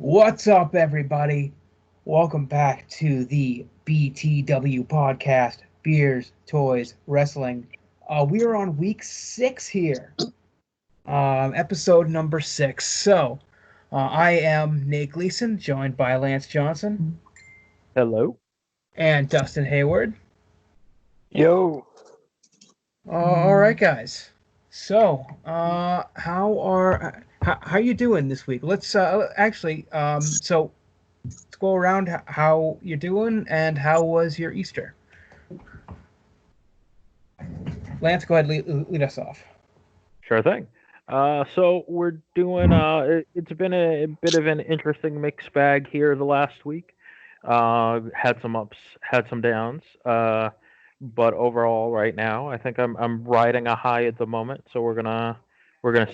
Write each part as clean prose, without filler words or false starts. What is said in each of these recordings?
What's up, everybody? Welcome back to the BTW Podcast, Beers, Toys, Wrestling. We are on week 6 here, episode number 6. I am Nate Gleason, joined by Lance Johnson Hello. and Dustin Hayward. Yo. All right, guys. How you doing this week? Let's let's go around how you're doing and how was your Easter. Lance, go ahead, lead us off. Sure thing. So we're doing. It's been a bit of an interesting mixed bag here the last week. Had some ups, had some downs. But overall, right now, I think I'm riding a high at the moment. So we're gonna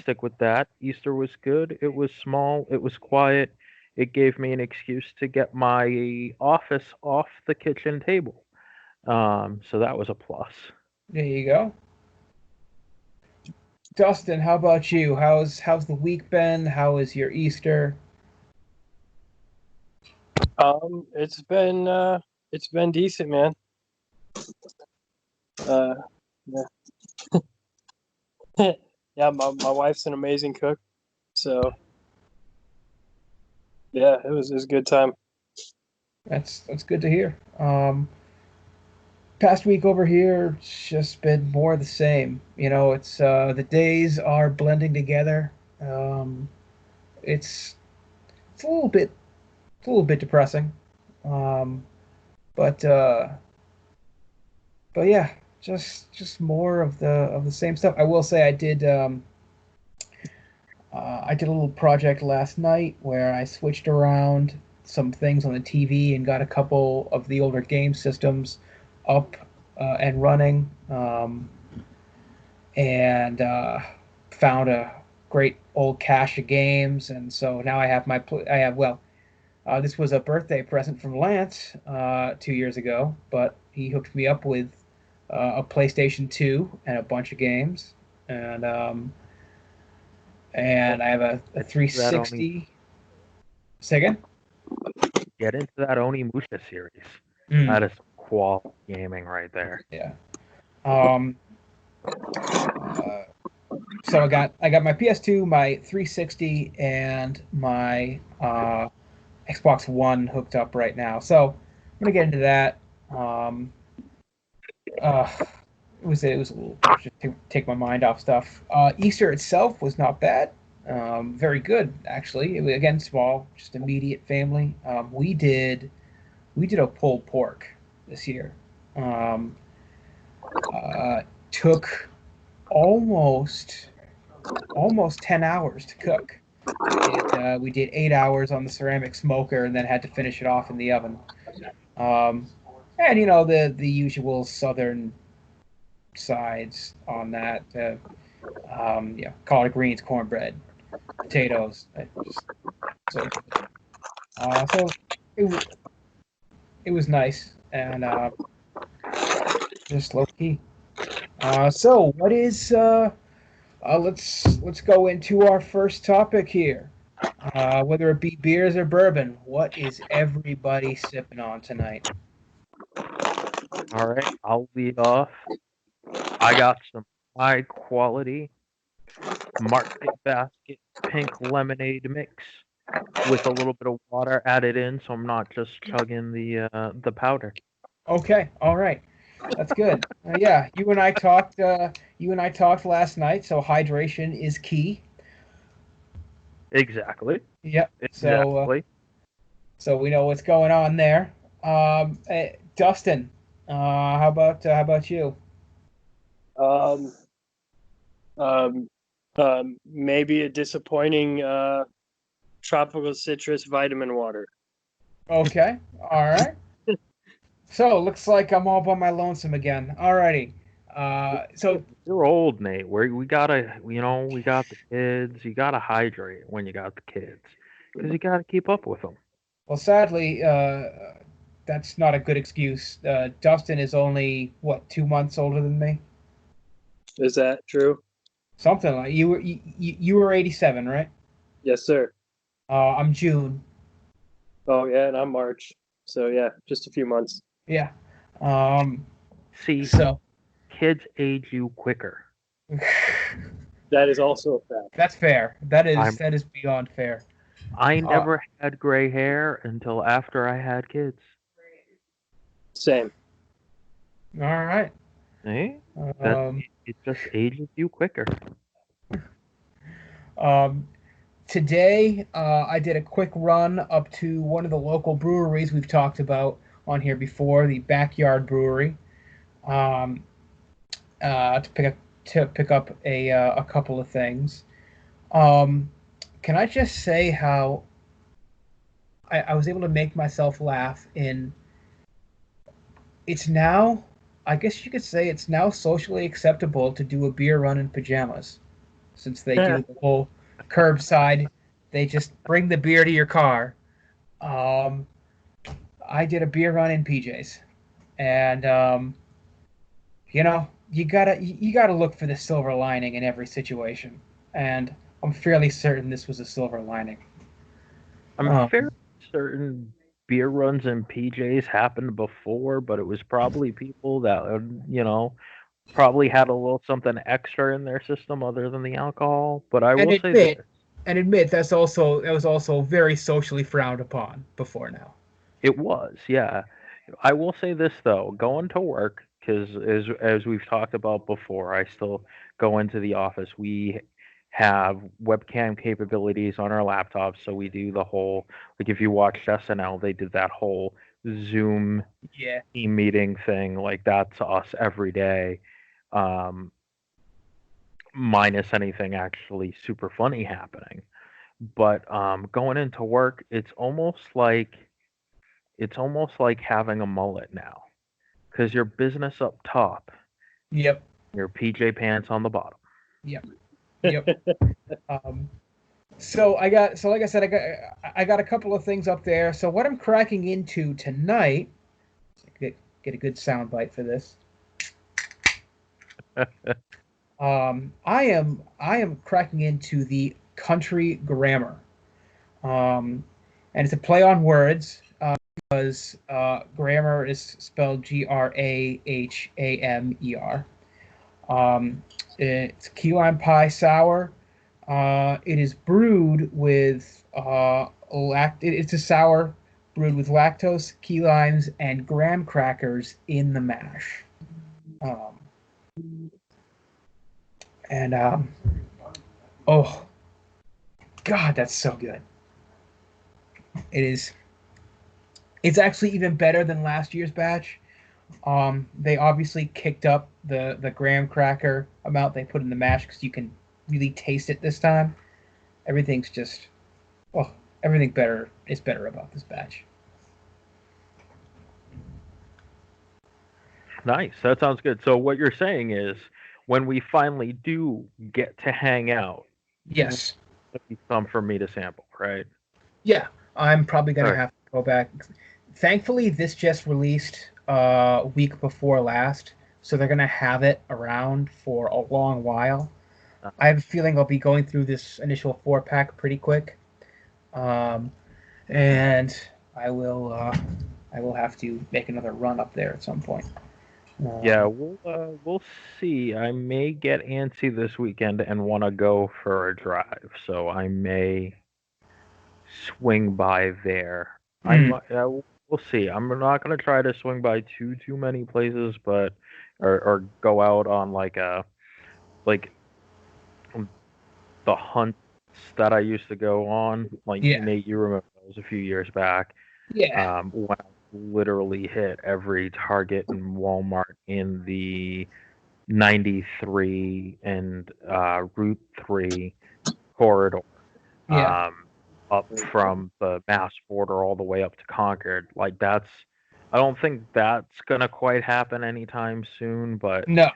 stick with that. Easter was good. It was small. It was quiet. It gave me an excuse to get my office off the kitchen table. So that was a plus. There you go. Dustin, how about you? How's the week been? How was your Easter? It's been decent, man. Yeah. Yeah, my wife's an amazing cook, so yeah, it was a good time. That's good to hear. Past week over here, it's just been more of the same. You know, it's the days are blending together. It's a little bit depressing. But yeah, just more of the same stuff. I will say I did a little project last night where I switched around some things on the TV and got a couple of the older game systems up and running, and found a great old cache of games, and so now I have this was a birthday present from Lance 2 years ago, but he hooked me up with a PlayStation 2 and a bunch of games, and I have a 360. Say again? Get into that Onimusha series. Mm. That is quality gaming right there. Yeah. So I got my PS2, my 360, and my Xbox One hooked up right now. So I'm gonna get into that. It was a little just to take my mind off stuff. Easter itself was not bad. Very good actually. It was, again, small, just immediate family. We did a pulled pork this year. Took almost 10 hours to cook. We did 8 hours on the ceramic smoker and then had to finish it off in the oven. And you know, the usual southern sides on that. Collard greens, cornbread, potatoes. So it was nice and just low key. So what is let's go into our first topic here. Whether it be beers or bourbon, what is everybody sipping on tonight? All right, I'll lead off. I got some high quality Market Basket pink lemonade mix with a little bit of water added in, so I'm not just chugging the powder. Okay, all right, that's good. Yeah, you and I talked. You and I talked last night. So hydration is key. Exactly. Yep. Exactly. So we know what's going on there. Dustin, how about you? Maybe a disappointing tropical citrus vitamin water. Okay, all right. So looks like I'm all by my lonesome again. Alrighty. So You're old, Nate. We got the kids. You gotta hydrate when you got the kids, because you gotta keep up with them. well, sadly, that's not a good excuse. Dustin is only what, 2 months older than me. Is that true? Something like you were 87, right? Yes, sir. I'm June, Oh yeah, and I'm March. So yeah, just a few months. Yeah. See, So kids age you quicker. That is also a fact. that's fair. That I'm- is beyond fair. I never had gray hair until after I had kids. Same. All right. Eh? Um, It just ages you quicker. Today, I did a quick run up to one of the local breweries we've talked about on here before, the Backyard Brewery, um, to pick up a couple of things. Can I just say how I was able to make myself laugh in? It's now, I guess you could say, it's now socially acceptable to do a beer run in pajamas, since they do the whole curbside. They just bring the beer to your car. Um, I did a beer run in PJs, and you gotta look for the silver lining in every situation, and I'm fairly certain this was a silver lining. I'm Um, fairly certain beer runs in PJs happened before, but it was probably people that, probably had a little something extra in their system other than the alcohol. But I and will say this. admit that was also very socially frowned upon before now. It was, yeah. I will say this though, going to work, because as we've talked about before, I still go into the office. We have webcam capabilities on our laptops, so we do the whole, like if you watched SNL, they did that whole Zoom Yeah, team meeting thing. Like that's us every day, um, minus anything actually super funny happening. But going into work, it's almost like having a mullet now, because your business up top, yep, your PJ pants on the bottom. yep, yep. um, so like I said, I got a couple of things up there. So what I'm cracking into tonight, get a good sound bite for this. I am cracking into the country grammar, and it's a play on words, because grammar is spelled Grahamer. It's key lime pie sour. It is brewed with It's a sour brewed with lactose, key limes, and graham crackers in the mash. Um, and oh God, that's so good. It is. It's actually even better than last year's batch. They obviously kicked up the graham cracker amount they put in the mash because you can really taste it this time. Everything's just, oh, everything better is better about this batch. Nice. That sounds good. So what you're saying is, when we finally do get to hang out, Yes, there'll be some for me to sample, right? yeah, I'm probably All gonna right. have to go back. Thankfully, this just released week before last, so they're gonna have it around for a long while. I have a feeling I'll be going through this initial 4-pack pretty quick, um, and I will have to make another run up there at some point. Yeah, Um, we'll see. I may get antsy this weekend and want to go for a drive, so I may swing by there. hmm, We'll see. I'm not gonna try to swing by too many places, but or go out on like the hunts that I used to go on. Like yeah, Nate, you remember those a few years back, yeah, when I literally hit every Target and Walmart in the 93 and Route 3 corridor, yeah. um, up from the Mass border all the way up to Concord. Like I don't think that's gonna quite happen anytime soon, but No,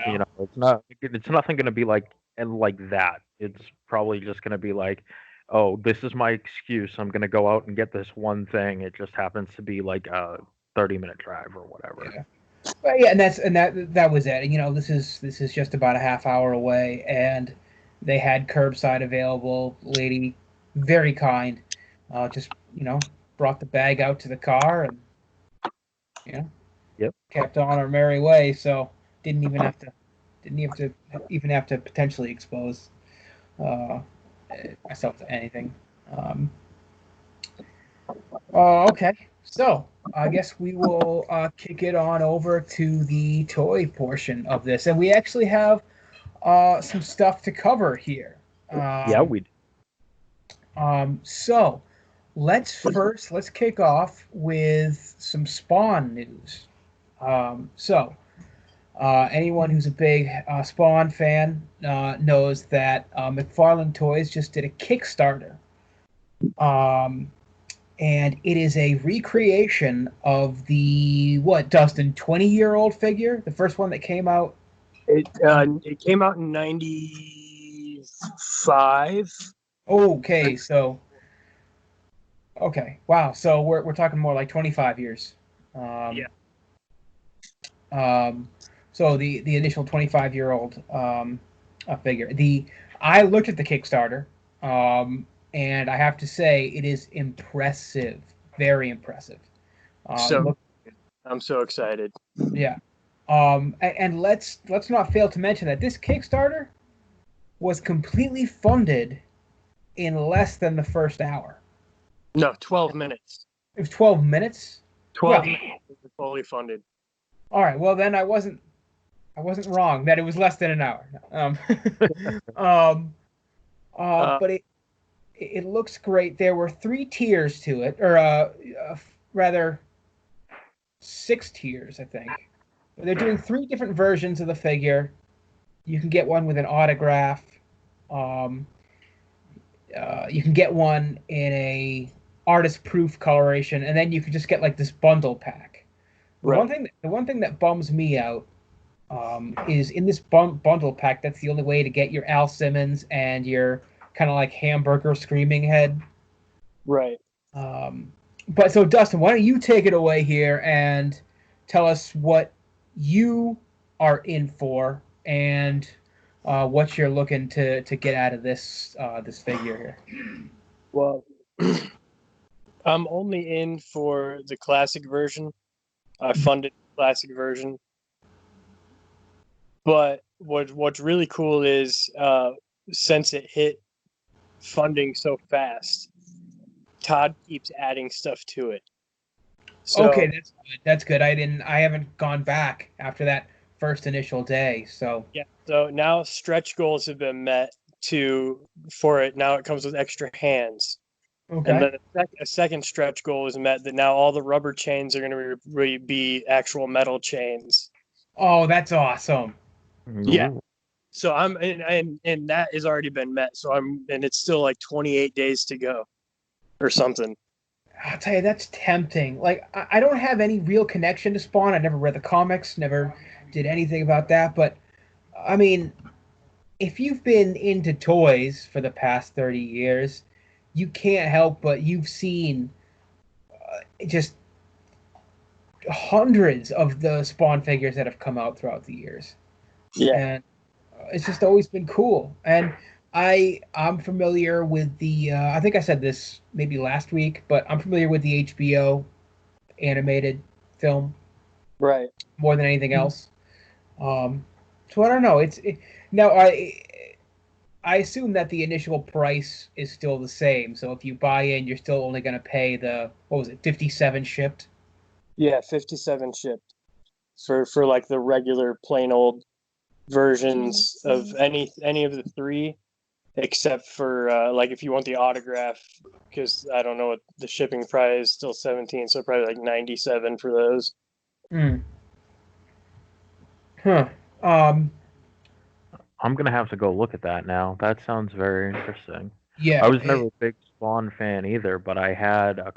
no, no. it's nothing gonna be like that. It's probably just gonna be like, oh, this is my excuse. I'm gonna go out and get this one thing. It just happens to be like a 30-minute drive or whatever. Yeah. Well, yeah, and that was it. This is just about a half hour away, and they had curbside available. Lady, very kind. Just brought the bag out to the car, and Yep. kept on our merry way. So didn't even have to potentially expose uh, myself to anything. Okay, so I guess we will kick it on over to the toy portion of this, and we actually have some stuff to cover here. Yeah, we do. So let's kick off with some Spawn news. Anyone who's a big Spawn fan knows that McFarlane Toys just did a Kickstarter. And it is a recreation of the, Dustin, 20-year-old figure? The first one that came out? It came out in 95. Okay, so... Okay, wow. So we're talking more like 25 years. Yeah. So the initial 25-year-old figure. I looked at the Kickstarter, and I have to say it is impressive, very impressive. I'm so excited. Yeah. And let's not fail to mention that this Kickstarter was completely funded in less than the first hour. No, 12 minutes. It was 12 minutes? 12 minutes was fully funded. All right. Well, then I wasn't wrong that it was less than an hour. But it looks great. There were 3 tiers to it, or rather 6 tiers, I think. They're doing 3 different versions of the figure. You can get one with an autograph. You can get one in a artist-proof coloration, and then you can just get like this bundle pack. Right. The one thing that bums me out is in this bundle pack. That's the only way to get your Al Simmons and your kind of like hamburger screaming head. Right. But so Dustin, why don't you take it away here and tell us what you are in for and what you're looking to get out of this figure here. Well, I'm only in for the classic version. I funded the classic version. But what's really cool is since it hit funding so fast, Todd keeps adding stuff to it. So, okay, that's good. That's good. I haven't gone back after that first initial day. So yeah. So now stretch goals have been met for it. Now it comes with extra hands. okay. And then a second stretch goal is met that now all the rubber chains are going to be actual metal chains. Oh, that's awesome. Yeah. So and that has already been met. So and it's still like 28 days to go or something. I'll tell you, that's tempting. Like, I don't have any real connection to Spawn. I never read the comics, never did anything about that. But, I mean, if you've been into toys for the past 30 years, you can't help but you've seen just hundreds of the Spawn figures that have come out throughout the years. Yeah. And it's just always been cool. And I'm familiar with the I think I said this maybe last week, but I'm familiar with the HBO animated film, right, more than anything else. So I don't know. Now I assume that the initial price is still the same. So if you buy in, you're still only going to pay the 57 shipped. Yeah, 57 shipped for like the regular plain old versions of any of the 3. Except for like if you want the autograph, because I don't know what the shipping price is, still 17, so probably like 97 for those. Huh. I'm gonna have to go look at that now. That sounds very interesting. Yeah. I was never a big Spawn fan either, but I had a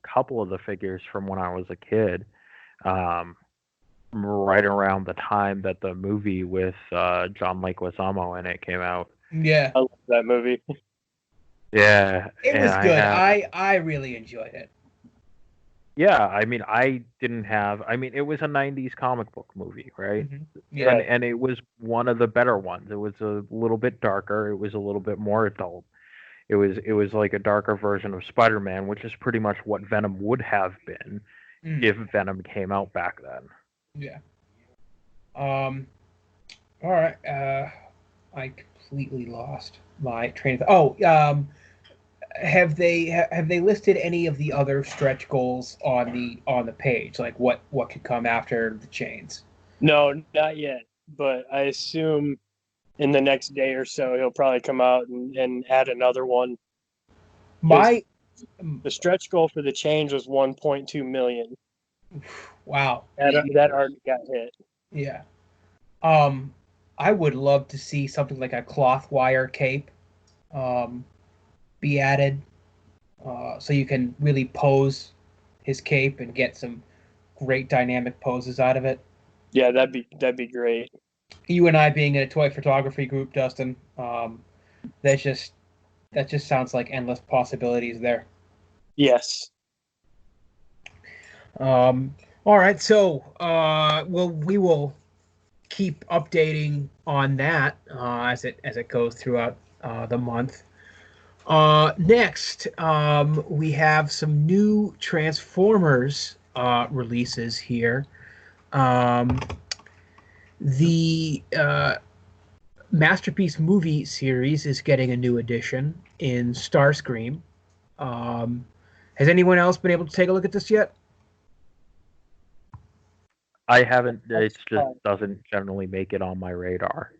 couple of the figures from when I was a kid. Right around the time that the movie with John Leguizamo in it came out. Yeah. I love that movie. Yeah. It was good. I really enjoyed it. Yeah, I mean, it was a 90s comic book movie, right? Mm-hmm. Yeah. And it was one of the better ones. It was a little bit darker. It was a little bit more adult. It was like a darker version of Spider-Man, which is pretty much what Venom would have been if Venom came out back then. Yeah. All right. I completely lost my train of thought. Oh, have they listed any of the other stretch goals on the page? Like what could come after the chains? No, not yet. But I assume in the next day or so he'll probably come out and add another one. The stretch goal for the change was 1.2 million. Wow. That already got hit. Yeah. I would love to see something like a cloth wire cape be added, so you can really pose his cape and get some great dynamic poses out of it. Yeah, that'd be great. You and I being in a toy photography group, Dustin, that just sounds like endless possibilities there. Yes. All right, so we will keep updating on that as it goes throughout the month. Next, we have some new Transformers releases here. The Masterpiece movie series is getting a new edition in Starscream. Has anyone else been able to take a look at this yet? I haven't. It just doesn't generally make it on my radar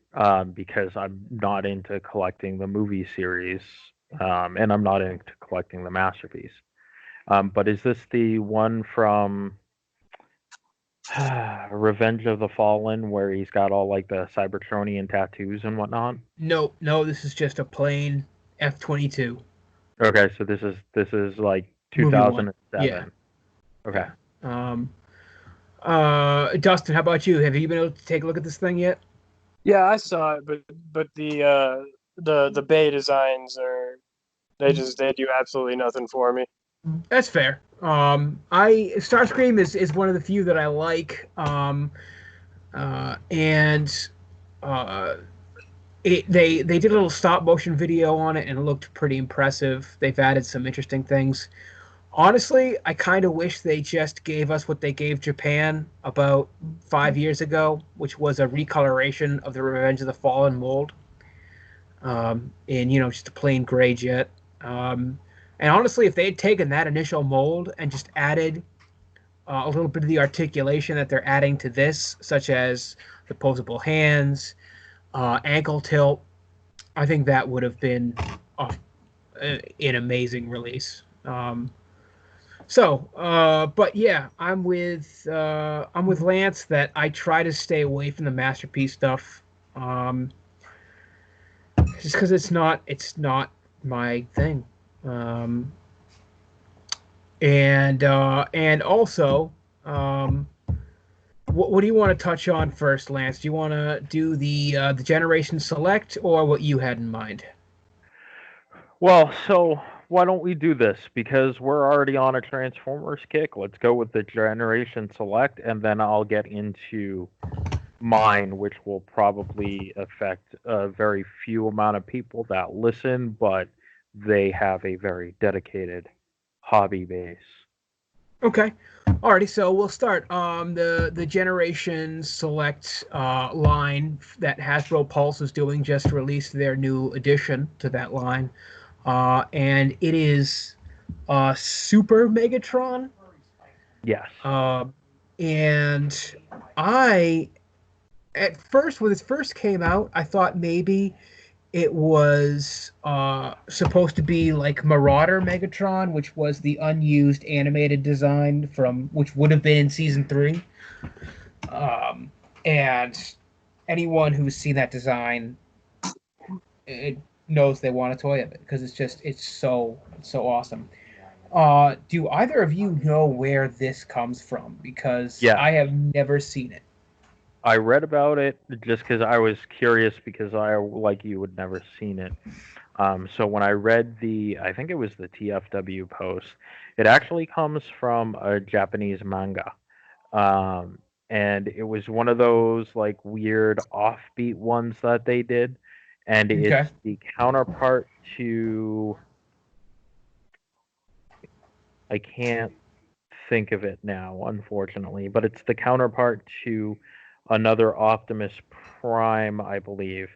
because I'm not into collecting the movie series, and I'm not into collecting the Masterpiece. But is this the one from Revenge of the Fallen where he's got all like the Cybertronian tattoos and whatnot? No, this is just a plain F-22. Okay, so this is like 2007. Yeah. Okay. Dustin, how about you? Have you been able to take a look at this thing yet? Yeah, I saw it, but the Bay designs they do absolutely nothing for me. That's fair. Starscream is one of the few that I like. They did a little stop motion video on it and it looked pretty impressive. They've added some interesting things. Honestly, I kind of wish they just gave us what they gave Japan about 5 years ago, which was a recoloration of the Revenge of the Fallen mold. In just a plain gray jet. And honestly, if they had taken that initial mold and just added a little bit of the articulation that they're adding to this, such as the posable hands, ankle tilt, I think that would have been an amazing release. But yeah, I'm with Lance that I try to stay away from the Masterpiece stuff, just because it's not my thing. And also, what do you want to touch on first, Lance? Do you want to do the Generation Select or what you had in mind? Well, so why don't we do this? Because we're already on a Transformers kick. Let's go with the Generation Select, and then I'll get into mine, which will probably affect a very few amount of people that listen, but they have a very dedicated hobby base. Okay. Alrighty, so we'll start. The Generation Select line that Hasbro Pulse is doing just released their new addition to that line. And it is Super Megatron. Yes. And I, at first, when it first came out, I thought maybe it was supposed to be like Marauder Megatron, which was the unused animated design which would have been in Season 3. And anyone who's seen that design, it knows they want a toy of it because it's so awesome. Do either of you know where this comes from? Because I have never seen it. I read about it just because I was curious because I, like you, had never seen it. So when I read I think it was the TFW post, it actually comes from a Japanese manga. And it was one of those like weird offbeat ones that they did. and Okay. it's the counterpart to, I can't think of it now, unfortunately, but it's the counterpart to another Optimus Prime, I believe,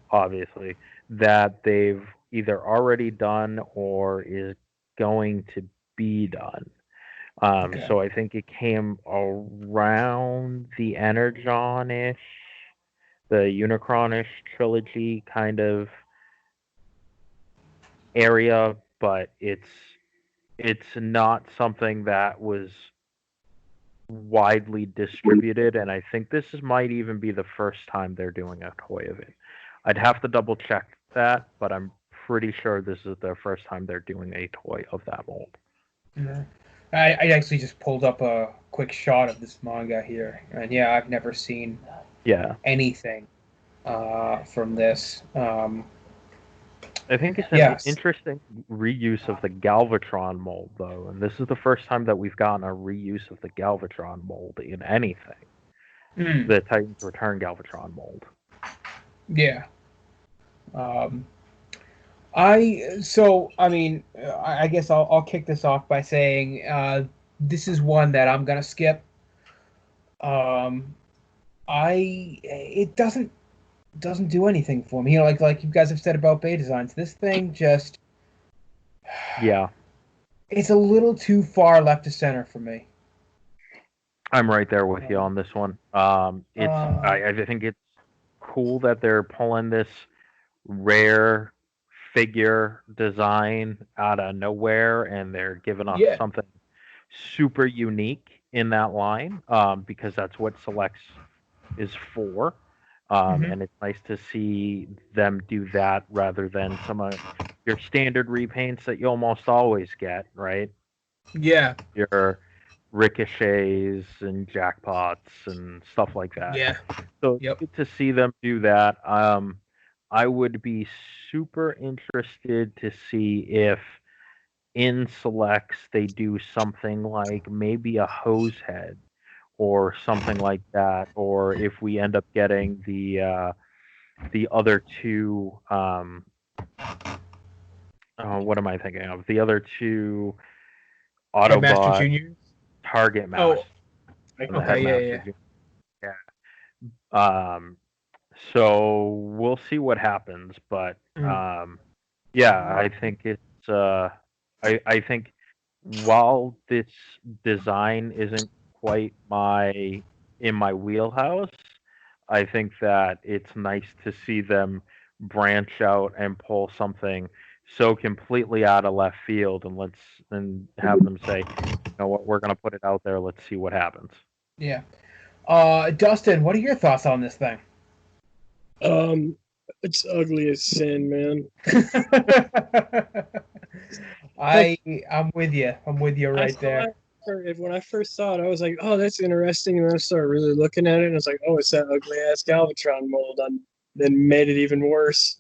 obviously, that they've either already done or is going to be done. Okay. So I think it came around the Energon-ish, the Unicron-ish trilogy kind of area, but it's not something that was widely distributed, and I think might even be the first time they're doing a toy of it. I'd have to double check that, but I'm pretty sure this is the first time they're doing a toy of that mold. Yeah. I actually just pulled up a quick shot of this manga here, and yeah, I've never seen anything from this. I think it's an interesting reuse of the Galvatron mold, though, and this is the first time that we've gotten a reuse of the Galvatron mold in anything. The Titans Return Galvatron mold. Yeah. I guess I'll kick this off by saying this is one that I'm gonna skip. It doesn't do anything for me. You know, like you guys have said about Beta Designs, this thing just it's a little too far left to center for me. I'm right there with you on this one. I think it's cool that they're pulling this rare figure design out of nowhere, and they're giving us something super unique in that line, because that's what Selects is for. And it's nice to see them do that rather than some of your standard repaints that you almost always get, right? Yeah. Your ricochets and jackpots and stuff like that. Yeah. So it's good to see them do that. I would be super interested to see if in Selects they do something like maybe a hose head or something like that, or if we end up getting the other two. What am I thinking of? The other two Autobot Master Juniors? Target Master. Okay, yeah. So we'll see what happens, but I think it's I think while this design isn't quite in my wheelhouse, I think that it's nice to see them branch out and pull something so completely out of left field, and have them say, you know what, we're gonna put it out there, let's see what happens. Yeah. Dustin, what are your thoughts on this thing? It's ugly as sin, man. I'm with you. I'm with you right there. When I first saw it, I was like, "Oh, that's interesting," and then I started really looking at it, and I was like, "Oh, it's that ugly ass Galvatron mold." Then made it even worse.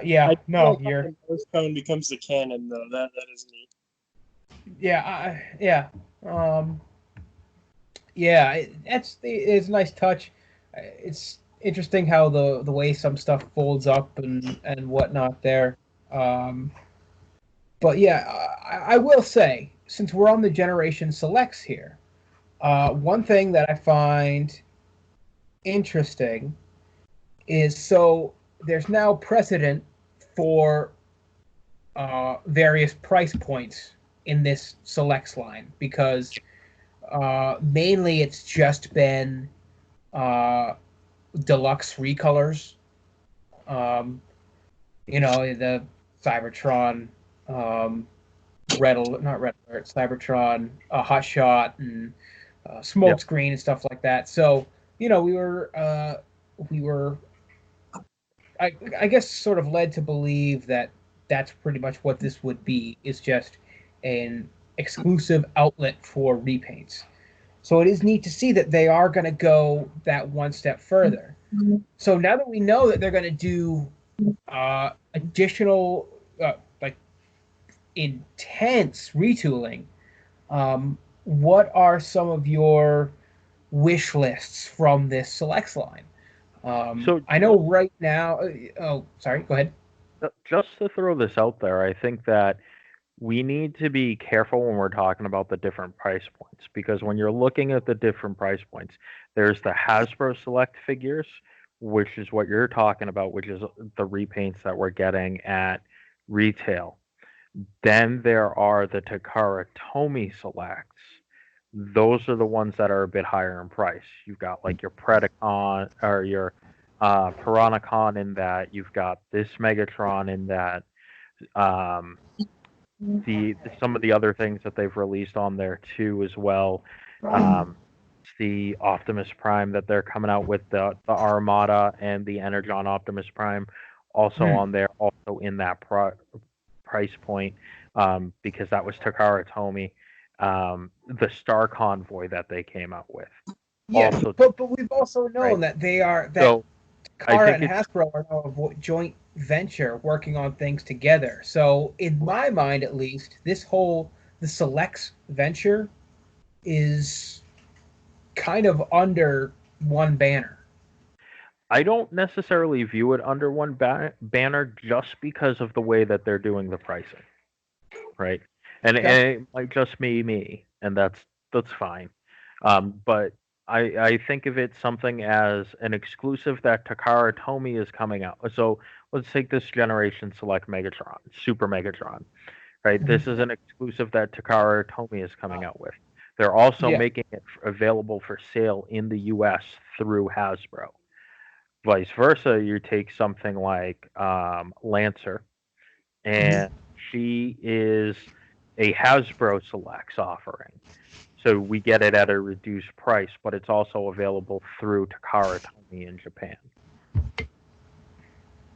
Your Ghost Cone becomes the canon, though. That is neat. It's a nice touch. It's interesting how the way some stuff folds up and whatnot there. But yeah, I will say, since we're on the Generation Selects here, one thing that I find interesting is, so there's now precedent for various price points in this Selects line, because mainly it's just been deluxe recolors. The Cybertron, Cybertron, Hot Shot, and Smokescreen and stuff like that. So we were I guess sort of led to believe that that's pretty much what this would be, is just an exclusive outlet for repaints. So it is neat to see that they are going to go that one step further. Mm-hmm. So now that we know that they're going to do additional, intense retooling, what are some of your wish lists from this Selects line? So I know right now. Oh, sorry. Go ahead. just to throw this out there, I think that we need to be careful when we're talking about the different price points because when you're looking at the different price points, there's the Hasbro Select figures, which is what you're talking about, which is the repaints that we're getting at retail. Then there are the Takara Tomy Selects. Those are the ones that are a bit higher in price. You've got like your Predacon or your Piranacon in that. You've got this Megatron in that. Um, the some of the other things that they've released on there too as well. The Optimus Prime that they're coming out with the Armada and the Energon Optimus Prime also on there, also in that price point because that was Takara Tomy. The Star Convoy that they came out with. Yeah, Also, but we've also known that they are that so I Takara think and Hasbro are now a joint venture working on things together. So in my mind, at least, the Selects venture is kind of under one banner. I don't necessarily view it under one banner just because of the way that they're doing the pricing, right? And it might just be me, and that's fine. But I think of it something as an exclusive that Takara Tomy is coming out. So let's take this Generation Select Megatron, Super Megatron, right? This is an exclusive that Takara Tomy is coming out with. They're also making it available for sale in the U.S. through Hasbro. Vice versa, you take something like Lancer, and she is a Hasbro Selects offering. So we get it at a reduced price, but it's also available through Takara Tomy in Japan.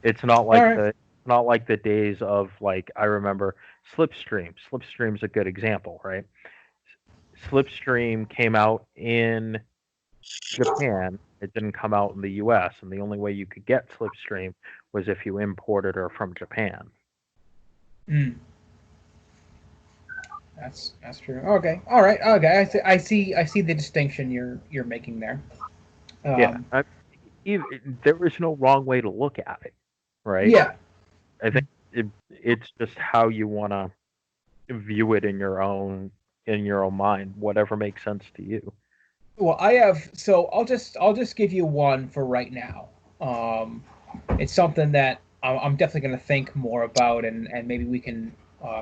It's not like the days of like I remember Slipstream. Slipstream's a good example, right? Slipstream came out in Japan. It didn't come out in the US, and the only way you could get Slipstream was if you imported her from Japan. That's true. Okay. All right. Okay. I see the distinction you're making there. There is no wrong way to look at it, right? Yeah. I think it's just how you want to view it in your own mind, whatever makes sense to you. Well, I'll just give you one for right now. It's something that I'm definitely going to think more about, and maybe we can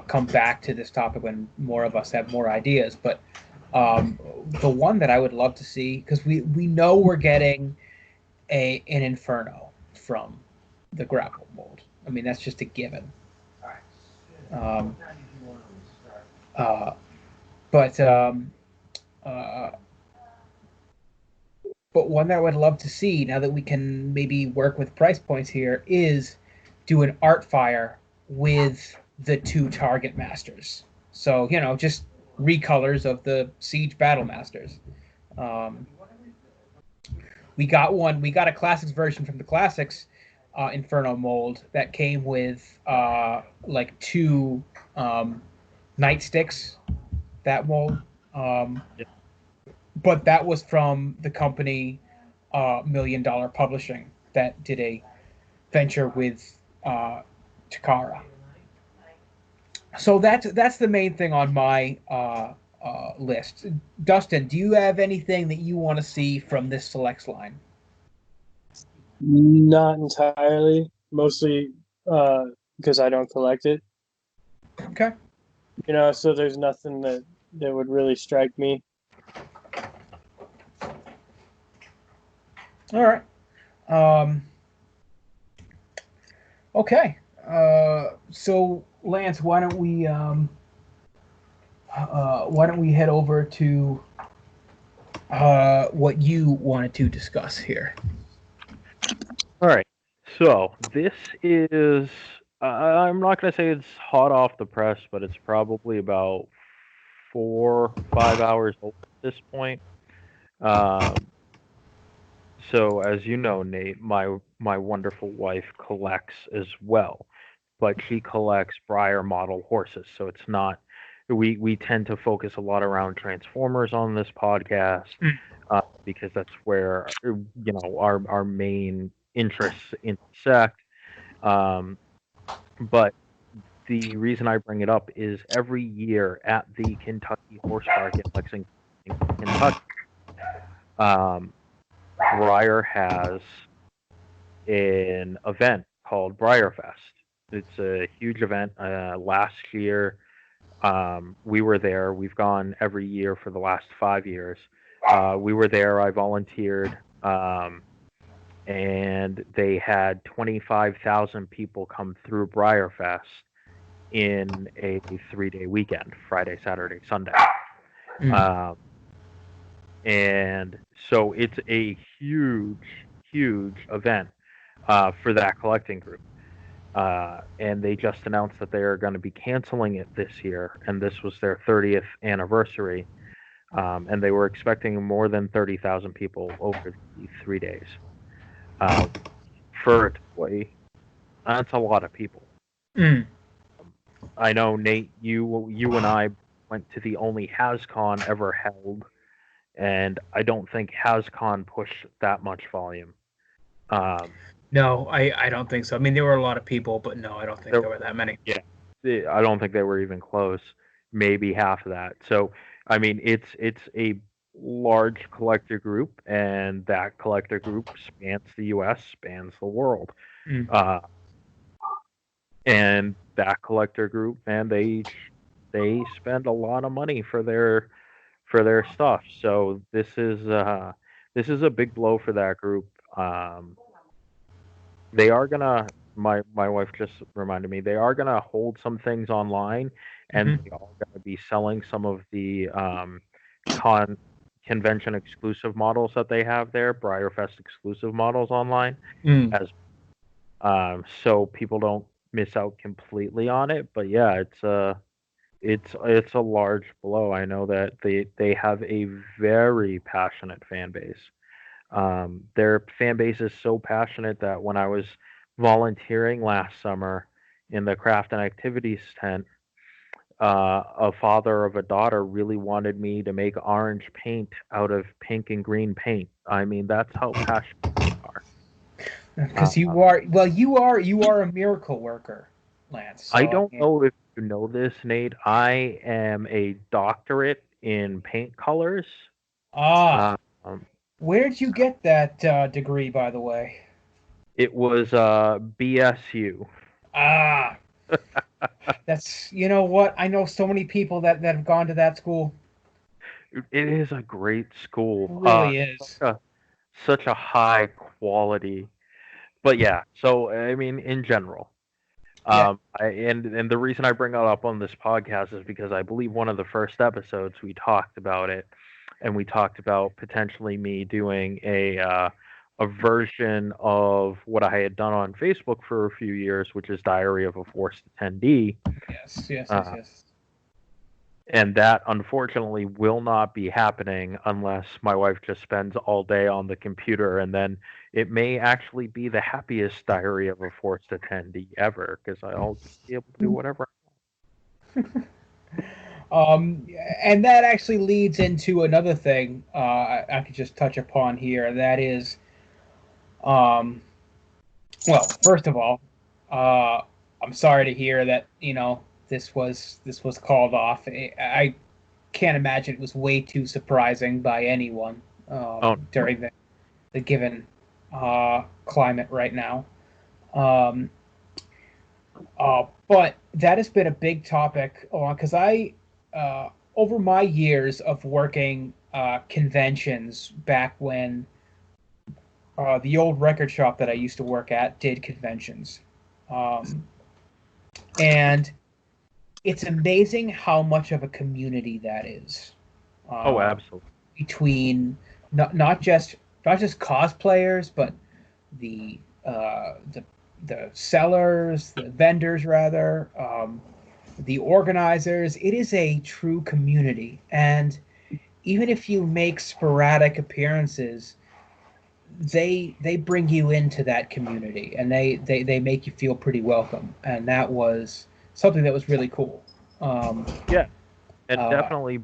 come back to this topic when more of us have more ideas. But the one that I would love to see, because we know we're getting an Inferno from the grapple mold. I mean, that's just a given. But one that I would love to see, now that we can maybe work with price points here, is do an art fire with the two target masters. So, just recolors of the Siege Battle Masters. We got a Classics version from the Classics Inferno mold that came with like two nightsticks, that mold. But that was from the company $1 Million Publishing that did a venture with Takara. So that's the main thing on my list. Dustin, do you have anything that you want to see from this Selects line? Not entirely. Mostly because I don't collect it. Okay. So there's nothing that would really strike me. All right. Okay. So Lance, why don't we head over to what you wanted to discuss here? All right. So this is I'm not going to say it's hot off the press, but it's probably about 4 or 5 hours old at this point. So as you know, Nate, my wonderful wife collects as well, but she collects Breyer model horses. So it's not we tend to focus a lot around Transformers on this podcast. because that's where our main interests intersect. But the reason I bring it up is every year at the Kentucky Horse Park in Lexington, Kentucky, Breyer has an event called Breyerfest. It's a huge event. Last year, we were there. We've gone every year for the last 5 years. We were there. I volunteered, and they had 25,000 people come through Breyerfest in a 3-day weekend, Friday, Saturday, Sunday. And so it's a huge event for that collecting group. And they just announced that they are going to be canceling it this year, and this was their 30th anniversary. And they were expecting more than 30,000 people over the 3 days. For a toy, that's a lot of people. I know, Nate, you and I went to the only HasCon ever held, and I don't think HasCon pushed that much volume. No, I don't think so. I mean, there were a lot of people, but no, I don't think there were that many. Yeah, I don't think they were even close. Maybe half of that. So, I mean, it's a large collector group, and that collector group spans the U.S., spans the world. And that collector group, man, they spend a lot of money for their stuff. So this is a big blow for that group. They are gonna. My wife just reminded me they are gonna hold some things online, and they are gonna be selling some of the convention exclusive models that they have there, Breyerfest exclusive models online, as so people don't miss out completely on it. But yeah, it's a large blow. I know that they have a very passionate fan base. Their fan base is so passionate that when I was volunteering last summer in the craft and activities tent, a father of a daughter really wanted me to make orange paint out of pink and green paint. I mean, that's how passionate they are. Because you are a miracle worker, Lance. So, I don't know if you know this, Nate. I am a doctorate in paint colors. Where did you get that degree, by the way? It was BSU. That's, you know what? I know so many people that have gone to that school. It is a great school. It really is. Such a high quality. But yeah, so I mean, in general, and the reason I bring it up on this podcast is because I believe one of the first episodes we talked about it, and we talked about potentially me doing a version of what I had done on Facebook for a few years, which is Diary of a Forced Attendee. Yes. And that, unfortunately, will not be happening unless my wife just spends all day on the computer, and then it may actually be the happiest Diary of a Forced Attendee ever, because I'll just be able to do whatever I want. And that actually leads into another thing I could just touch upon here, and that is, well, first of all, I'm sorry to hear that, this was called off. I can't imagine it was way too surprising by anyone during the given climate right now. But that has been a big topic because I, over my years of working conventions back when the old record shop that I used to work at did conventions, and it's amazing how much of a community that is. absolutely. Between not just cosplayers, but the sellers, the vendors rather, the organizers. It is a true community, and even if you make sporadic appearances, they bring you into that community, and they make you feel pretty welcome, and that was something that was really cool. And definitely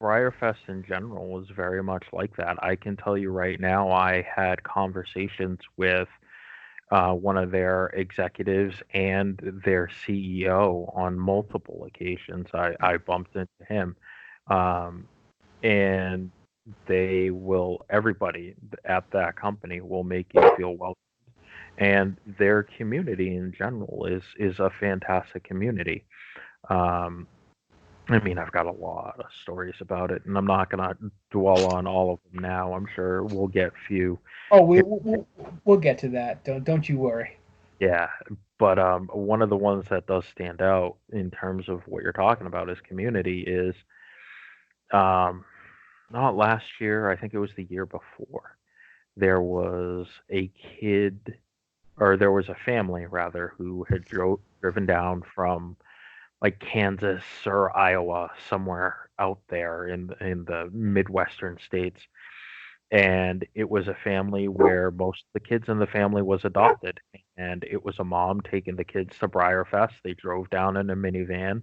BriarFest in general was very much like that. I can tell you right now, I had conversations with one of their executives and their CEO on multiple occasions. I bumped into him, um, and everybody at that company will make you feel welcome. And their community in general is a fantastic community. Um, I mean, I've got a lot of stories about it, and I'm not gonna dwell on all of them now. I'm sure we'll get few. Oh, we'll get to that. Don't you worry. Yeah, but one of the ones that does stand out in terms of what you're talking about is community is um, not last year. I think it was the year before. There was a kid, or there was a family rather, who had driven down from like Kansas or Iowa, somewhere out there in the Midwestern states. And it was a family where most of the kids in the family was adopted. And it was a mom taking the kids to BriarFest. They drove down in a minivan.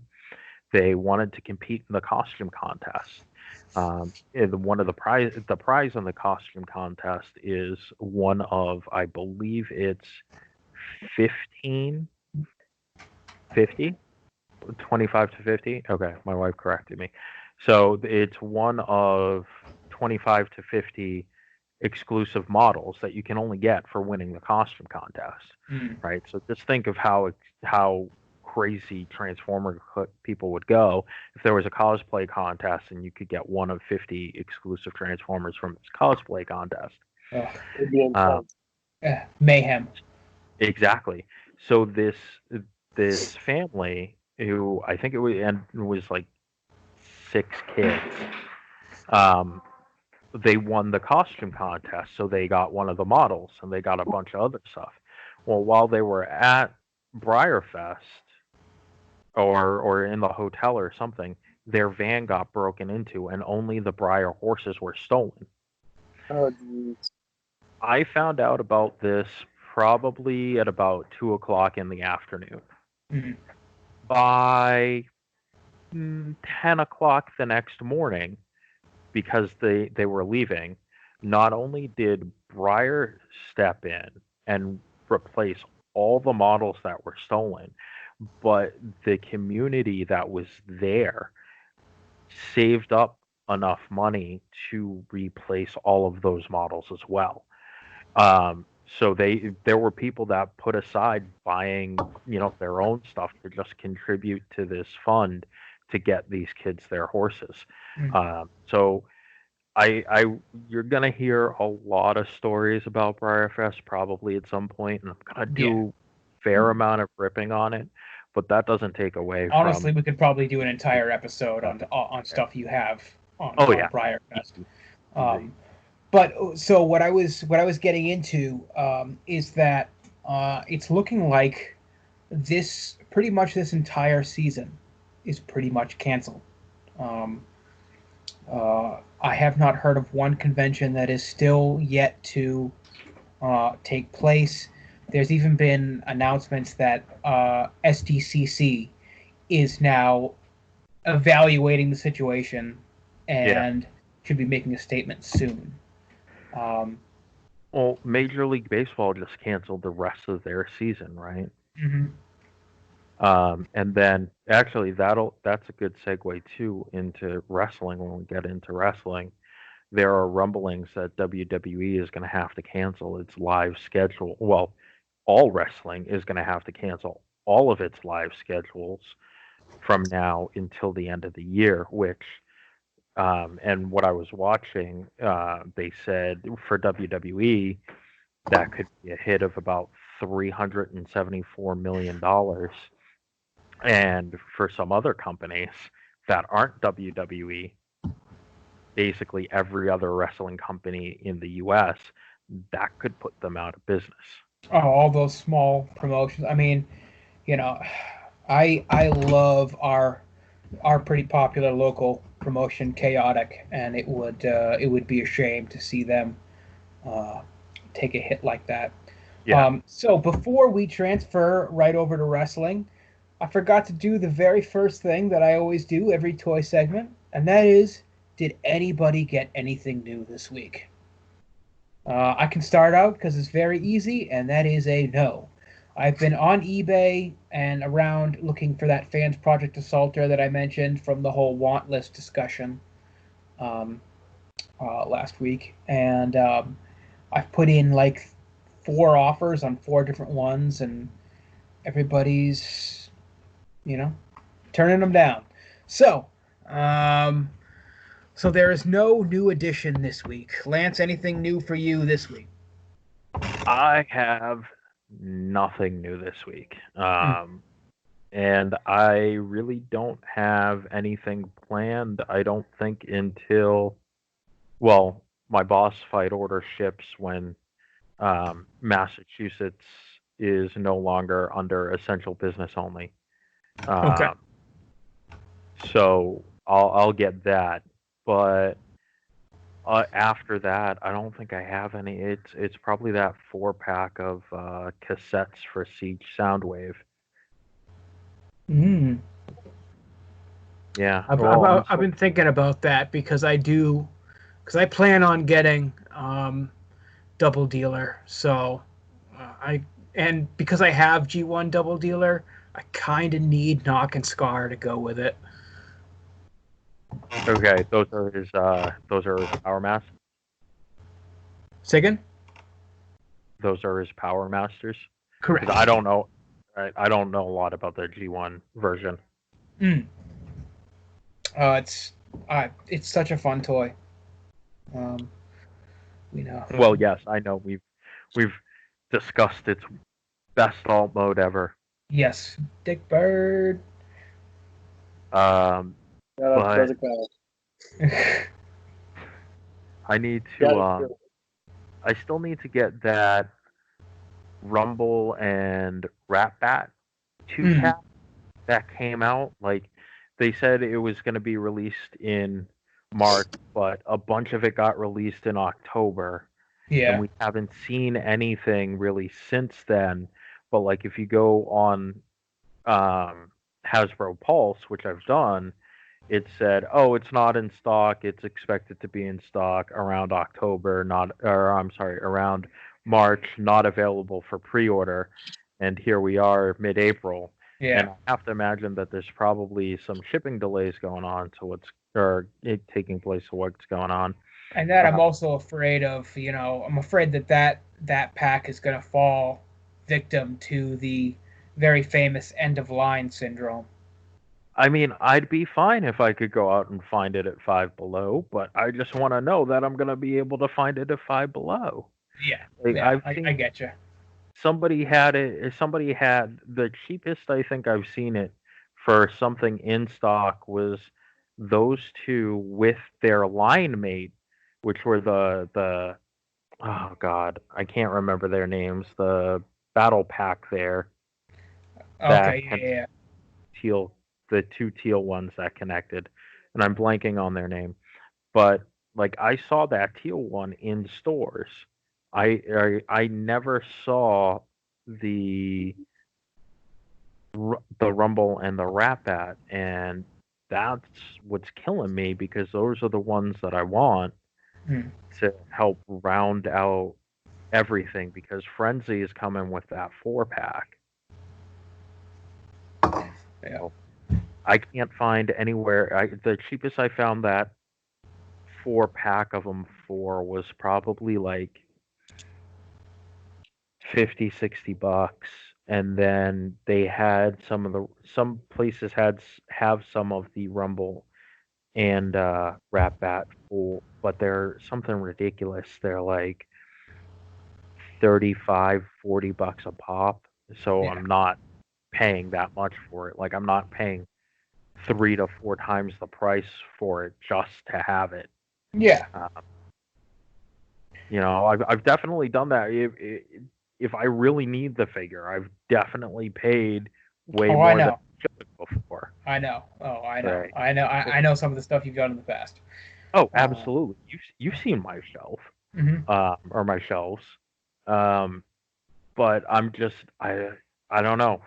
They wanted to compete in the costume contest. And one of the prize in the costume contest is one of, I believe it's 15, 50, 25 to 50. Okay, my wife corrected me. So it's one of 25 to 50 exclusive models that you can only get for winning the costume contest, right? So just think of how crazy Transformer people would go if there was a cosplay contest and you could get one of 50 exclusive Transformers from this cosplay contest. It'd be intense. Mayhem. Exactly. So this family, who I think it was like 6 kids, they won the costume contest, so they got one of the models and they got a bunch of other stuff. Well, while they were at BriarFest or in the hotel or something, their van got broken into and only the Briar horses were stolen. Oh, geez. I found out about this probably at about 2:00 in the afternoon. Mm-hmm. By 10:00 the next morning, because they were leaving, not only did Briar step in and replace all the models that were stolen, but the community that was there saved up enough money to replace all of those models as well. So there were people that put aside buying, their own stuff to just contribute to this fund to get these kids their horses. So you're gonna hear a lot of stories about BriarFest probably at some point, and I'm gonna do a fair amount of ripping on it, but that doesn't take away Honestly, from. we could probably do an entire episode on stuff you have on BriarFest. But so what I was getting into is that it's looking like pretty much this entire season is pretty much canceled. I have not heard of one convention that is still yet to take place. There's even been announcements that SDCC is now evaluating the situation and should be making a statement soon. Well, Major League Baseball just canceled the rest of their season, right? Mm-hmm. And then actually that's a good segue too into wrestling. When we get into wrestling, there are rumblings that WWE is going to have to cancel its live schedule. Well, all wrestling is going to have to cancel all of its live schedules from now until the end of the year, which and what I was watching, they said for WWE that could be a hit of about $374 million. And for some other companies that aren't WWE, basically every other wrestling company in the U.S., that could put them out of business. Oh, all those small promotions. I mean, I love our pretty popular local promotion, Chaotic, and it would be a shame to see them take a hit like that. Yeah. So before we transfer right over to wrestling, I forgot to do the very first thing that I always do every toy segment, and that is did anybody get anything new this week? I can start out because it's very easy, and that is a no. I've been on eBay and around looking for that Fans Project Assaulter that I mentioned from the whole want list discussion last week, and I've put in like 4 offers on 4 different ones, and everybody's, turning them down. So, so there is no new addition this week. Lance, anything new for you this week? I have nothing new this week. And I really don't have anything planned, I don't think, until, well, my boss fight order ships when Massachusetts is no longer under essential business only. Okay. So I'll get that, but after that, I don't think I have any. It's probably that 4-pack of cassettes for Siege Soundwave. Yeah, I've been thinking about that because I plan on getting Double Dealer. So because I have G1 Double Dealer, I kind of need Knock and Scar to go with it. Okay, those are his Power Masters. Say again? Those are his Power Masters. Correct. I don't know. I don't know a lot about the G1 version. It's such a fun toy. Well, yes, I know we've discussed its best alt mode ever. Yes, Dick Bird. But I need to. I still need to get that Rumble and Rat Bat 2-pack that came out. Like, they said it was going to be released in March, but a bunch of it got released in October. Yeah. And we haven't seen anything really since then. But like, if you go on Hasbro Pulse, which I've done, it said, "Oh, it's not in stock. It's expected to be in stock around around March, not available for pre-order." And here we are, mid-April. Yeah. And I have to imagine that there's probably some shipping delays going on to it taking place to what's going on. And that I'm also afraid of. I'm afraid that pack is going to fall victim to the very famous end of line syndrome. I mean, I'd be fine if I could go out and find it at Five Below, but I just want to know that I'm going to be able to find it at Five Below. Yeah, I get you. Somebody had the cheapest I think I've seen it for something in stock was those 2 with their line mate, which were the oh god, I can't remember their names. The battle pack there. Okay, yeah. The 2 teal ones that connected, and I'm blanking on their name. But like, I saw that teal one in stores. I never saw the Rumble and the Rat Bat, and that's what's killing me, because those are the ones that I want to help round out everything, because Frenzy is coming with that 4-pack. Yeah. I can't find anywhere. The cheapest I found that 4-pack of them for was probably like $50-$60, and then they had some places have some of the Rumble and Rat Bat full, but they're something ridiculous. They're like $35-$40 a pop, so I'm not paying that much for it. Like, I'm not paying 3 to 4 times the price for it just to have it. Yeah. I've definitely done that. If I really need the figure, I've definitely paid way more than I should before. I know. Oh, I know. Right. I know some of the stuff you've done in the past. Oh, absolutely. You've seen my shelf, or my shelves, but I'm just I don't know,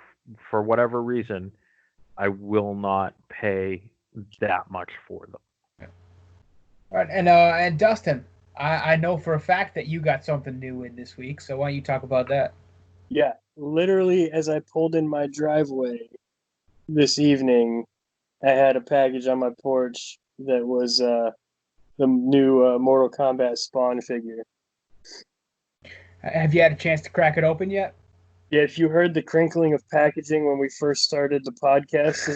for whatever reason, I will not pay that much for them. All right, and Dustin, I know for a fact that you got something new in this week, so why don't you talk about that? Yeah, literally, as I pulled in my driveway this evening, I had a package on my porch that was the new Mortal Kombat Spawn figure. Have you had a chance to crack it open yet? Yeah, if you heard the crinkling of packaging when we first started the podcast,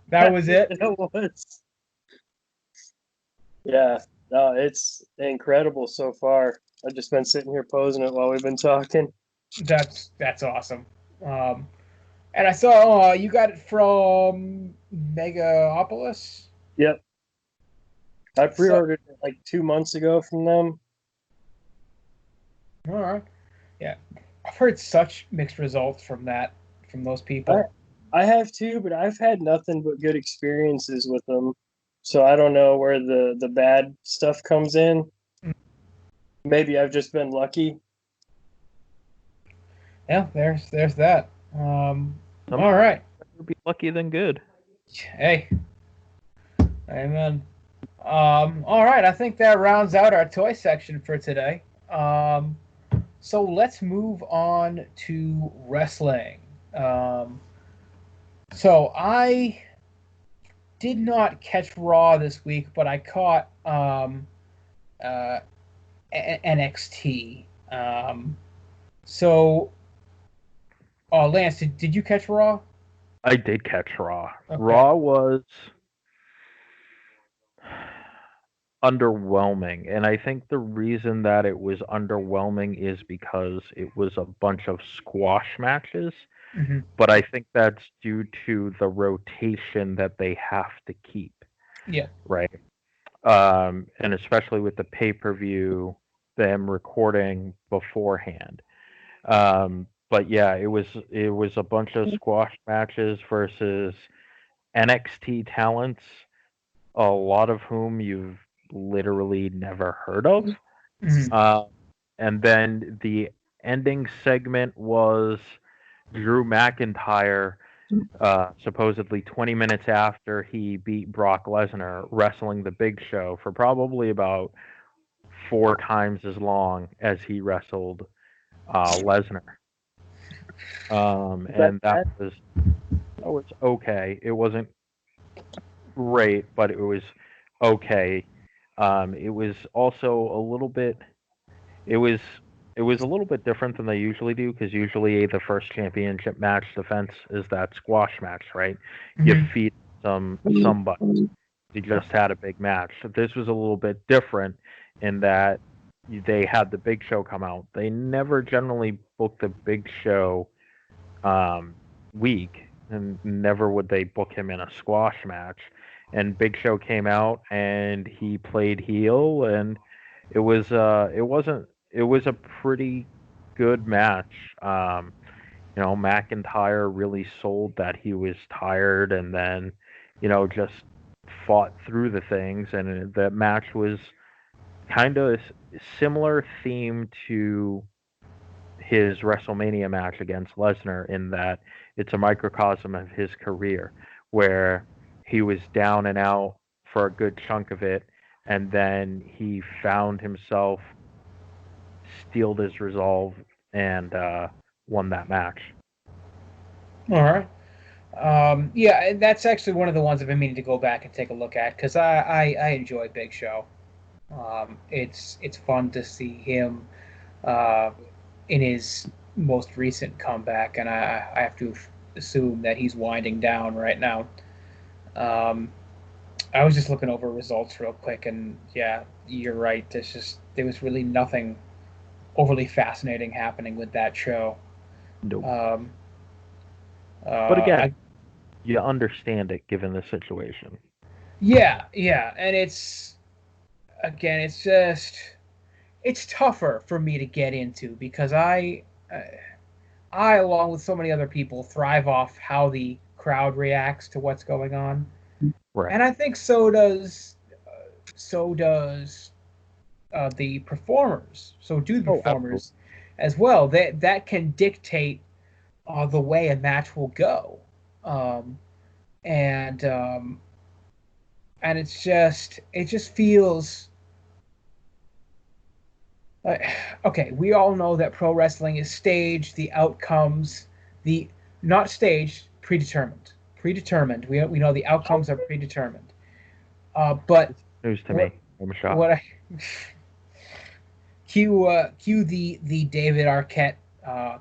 That was it? It was. Yeah, no, it's incredible so far. I've just been sitting here posing it while we've been talking. That's awesome. And I saw you got it from Megapolis. Yep. I pre-ordered it like 2 months ago from them. All right. Yeah. I've heard such mixed results from those people. I have too, but I've had nothing but good experiences with them. So I don't know where the bad stuff comes in. Maybe I've just been lucky. Yeah, there's that. All right. Better be lucky than good. Hey. Amen. All right, I think that rounds out our toy section for today. So let's move on to wrestling. So I did not catch Raw this week, but I caught NXT. Lance, did you catch Raw? I did catch Raw. Okay. Raw was underwhelming, and I think the reason that it was underwhelming is because it was a bunch of squash matches. Mm-hmm. But I think that's due to the rotation that they have to keep. Yeah. Right. And especially with the pay-per-view, them recording beforehand. But yeah, it was a bunch of squash matches versus NXT talents, a lot of whom you've literally never heard of. Mm-hmm. And then the ending segment was Drew McIntyre, supposedly 20 minutes after he beat Brock Lesnar, wrestling the Big Show for probably about 4 times as long as he wrestled Lesnar. And that was okay. It wasn't great, but it was okay. It was also a little bit. It was a little bit different than they usually do, because usually the first championship match defense is that squash match, right? Mm-hmm. You feed somebody. You just had a big match. This was a little bit different in that they had the Big Show come out. They never generally book the Big Show weak, and never would they book him in a squash match. And Big Show came out and he played heel, and it was a pretty good match. McIntyre really sold that he was tired, and then just fought through the things, and the match was kind of similar theme to his WrestleMania match against Lesnar, in that it's a microcosm of his career, where he was down and out for a good chunk of it, and then he found himself, steeled his resolve, and won that match. All right. Yeah, that's actually one of the ones I've been meaning to go back and take a look at, because I enjoy Big Show. It's fun to see him in his most recent comeback, and I have to assume that he's winding down right now. I was just looking over results real quick, and yeah, you're right. There was really nothing overly fascinating happening with that show. Nope. But again, you understand it given the situation. Yeah, and it's tougher for me to get into, because I along with so many other people thrive off how the crowd reacts to what's going on. Right. And I think so does the performers. So do the performers as well. That can dictate the way a match will go. and it just feels like, okay, we all know that pro wrestling is staged, the outcomes, the not staged, predetermined. We know the outcomes are predetermined. But News to what me. I'm shocked. what I cue the David Arquette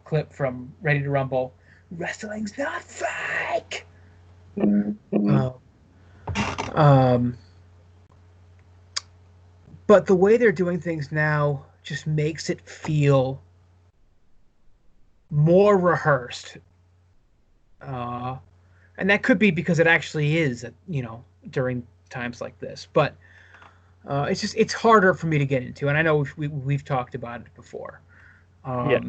clip from Ready to Rumble. Wrestling's not fake. Um, but the way they're doing things now just makes it feel more rehearsed. And that could be because it actually is, during times like this. But it's harder for me to get into, and I know we've talked about it before. Yeah.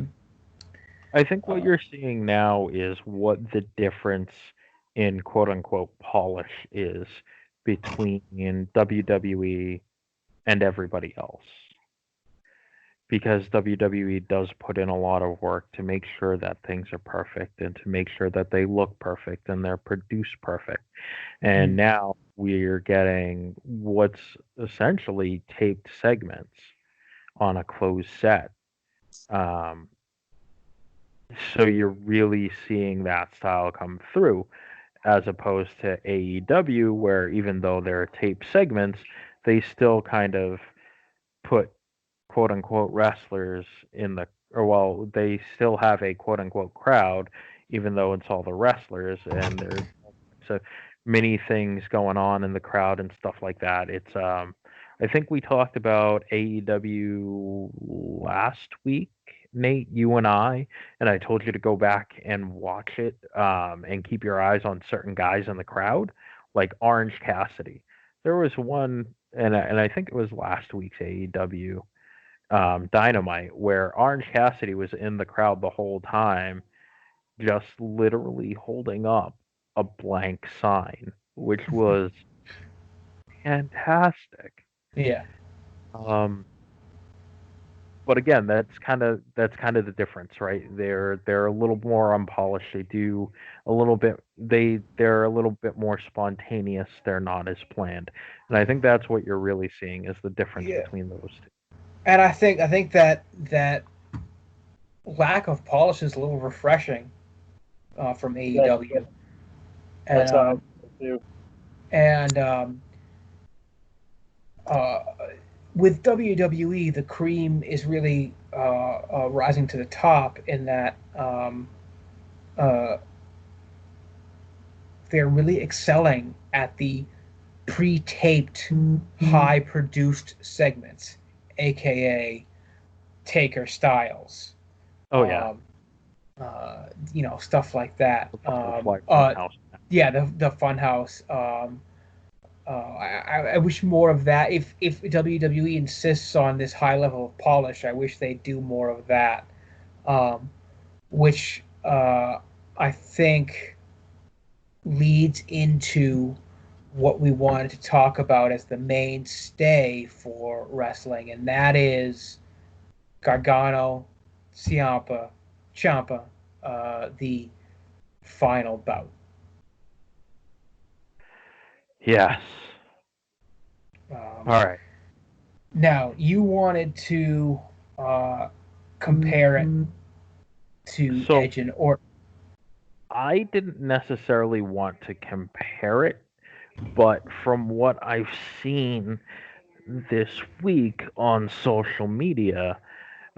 I think what you're seeing now is what the difference in quote unquote polish is between WWE and everybody else. Because WWE does put in a lot of work to make sure that things are perfect and to make sure that they look perfect and they're produced perfect. And now we're getting what's essentially taped segments on a closed set. So you're really seeing that style come through, as opposed to AEW, where even though they're taped segments, they still kind of put quote unquote wrestlers in the, or well, they still have a quote unquote crowd, even though it's all the wrestlers, and there's so many things going on in the crowd and stuff like that. It's I think we talked about AEW last week, Nate, you and I told you to go back and watch it, and keep your eyes on certain guys in the crowd, like Orange Cassidy. There was one, and I think it was last week's AEW Dynamite, where Orange Cassidy was in the crowd the whole time, just literally holding up a blank sign, which was fantastic. Yeah. But again, that's kind of the difference, right? They're a little more unpolished. They do a little bit. They're a little bit more spontaneous. They're not as planned, and I think that's what you're really seeing is the difference between those two. And I think that lack of polish is a little refreshing from AEW. That's how I do. And with WWE, the cream is really rising to the top in that uh, they're really excelling at the pre-taped, high-produced segments, aka Taker Styles. Oh yeah. Stuff like that. Yeah, the Funhouse. I wish more of that. If WWE insists on this high level of polish, I wish they'd do more of that. Which I think leads into what we wanted to talk about as the mainstay for wrestling, and that is Gargano, Ciampa, the final bout. Yes. All right. Now, you wanted to compare it to Edge and Orton. I didn't necessarily want to compare it, but from what I've seen this week on social media,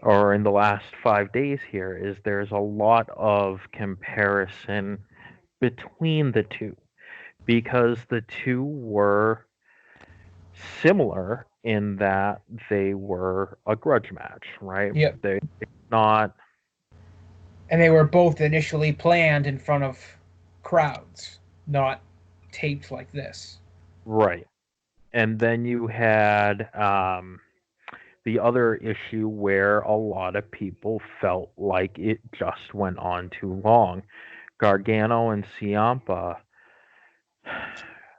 or in the last 5 days here, is there's a lot of comparison between the two, because the two were similar in that they were a grudge match, right? Yep. They not. And they were both initially planned in front of crowds, not taped like this. Right. And then you had the other issue where a lot of people felt like it just went on too long. Gargano and Ciampa,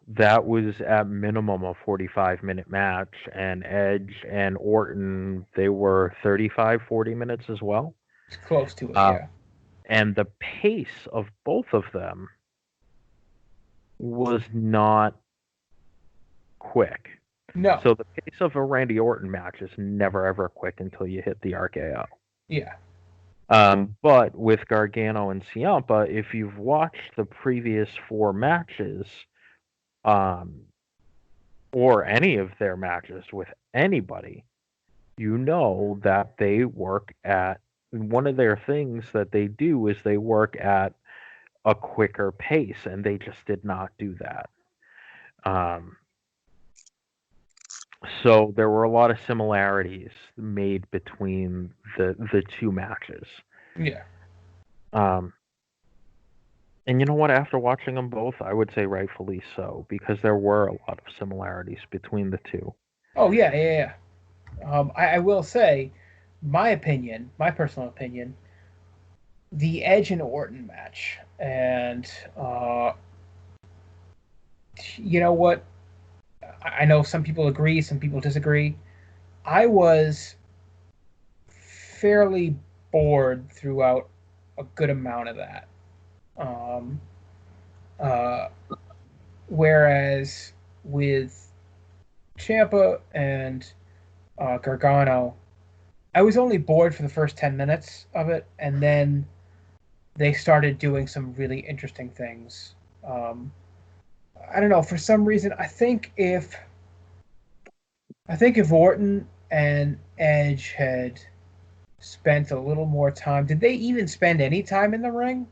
that was at minimum a 45-minute match, and Edge and Orton, they were 35, 40 minutes as well. It's close to it, yeah. And the pace of both of them was not quick. No. So the pace of a Randy Orton match is never ever quick until you hit the RKO. Yeah. But with Gargano and Ciampa, if you've watched the previous 4 matches, or any of their matches with anybody, you know that they work at, one of their things that they do is they work at a quicker pace, and they just did not do that. So there were a lot of similarities made between the 2 matches. Yeah. And you know what? After watching them both, I would say rightfully so, because there were a lot of similarities between the 2. Oh yeah. I will say, my personal opinion, the Edge and Orton match, and you know what? I know some people agree, some people disagree. I was fairly bored throughout a good amount of that. Whereas with Ciampa and Gargano, I was only bored for the first 10 minutes of it, and then they started doing some really interesting things. I don't know, for some reason, I think if Orton and Edge had spent a little more time, did they even spend any time in the ring?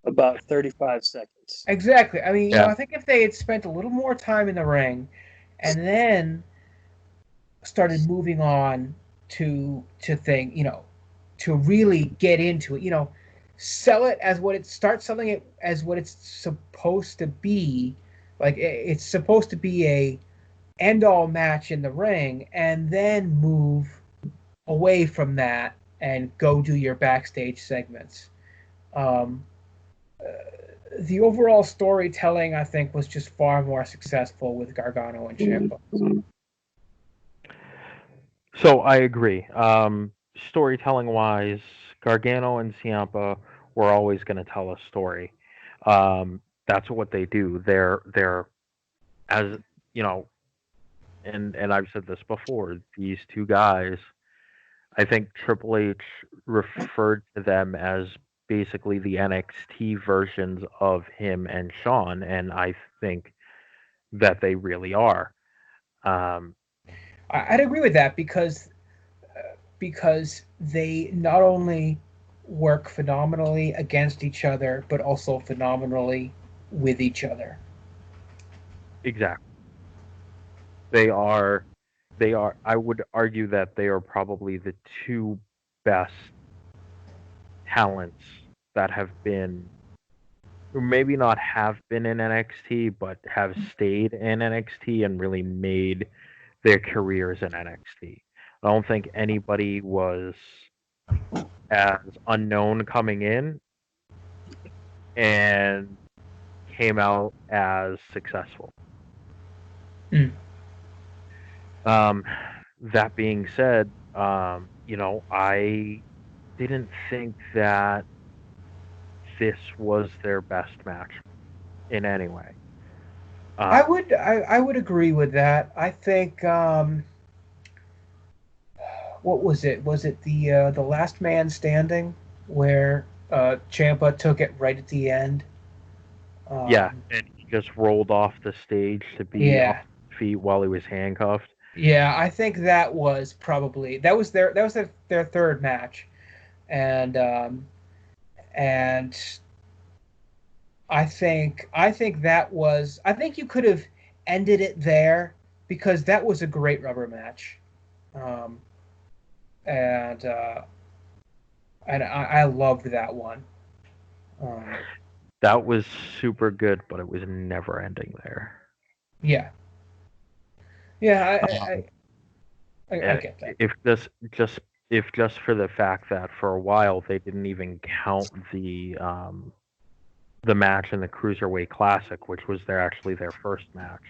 About 35 seconds. Exactly. I mean, Yeah. I think if they had spent a little more time in the ring and then started moving on to to really get into it, sell it as start selling it as what it's supposed to be. Like, it's supposed to be a end-all match in the ring, and then move away from that and go do your backstage segments. The overall storytelling, I think, was just far more successful with Gargano and Ciampa. So I agree. Storytelling-wise, Gargano and Ciampa were always going to tell a story. That's what they do. They're as and I've said this before. These 2 guys, I think Triple H referred to them as basically the NXT versions of him and Shawn, and I think that they really are. I'd agree with that because they not only work phenomenally against each other, but also phenomenally with each other. Exactly. They are. I would argue that they are probably the 2 best talents that have been, who maybe not have been in NXT, but have stayed in NXT and really made their careers in NXT. I don't think anybody was as unknown coming in and came out as successful. That being said, I didn't think that this was their best match in any way. I would agree with that. I think what was it? Was it the Last Man Standing where Ciampa took it right at the end? Yeah, and he just rolled off the stage to be on his feet while he was handcuffed. Yeah, I think that was their third match, and I think you could have ended it there because that was a great rubber match, and I loved that one. That was super good, but it was never ending there. Yeah. Yeah, I get that. If just for the fact that for a while they didn't even count the match in the Cruiserweight Classic, which was actually their first match.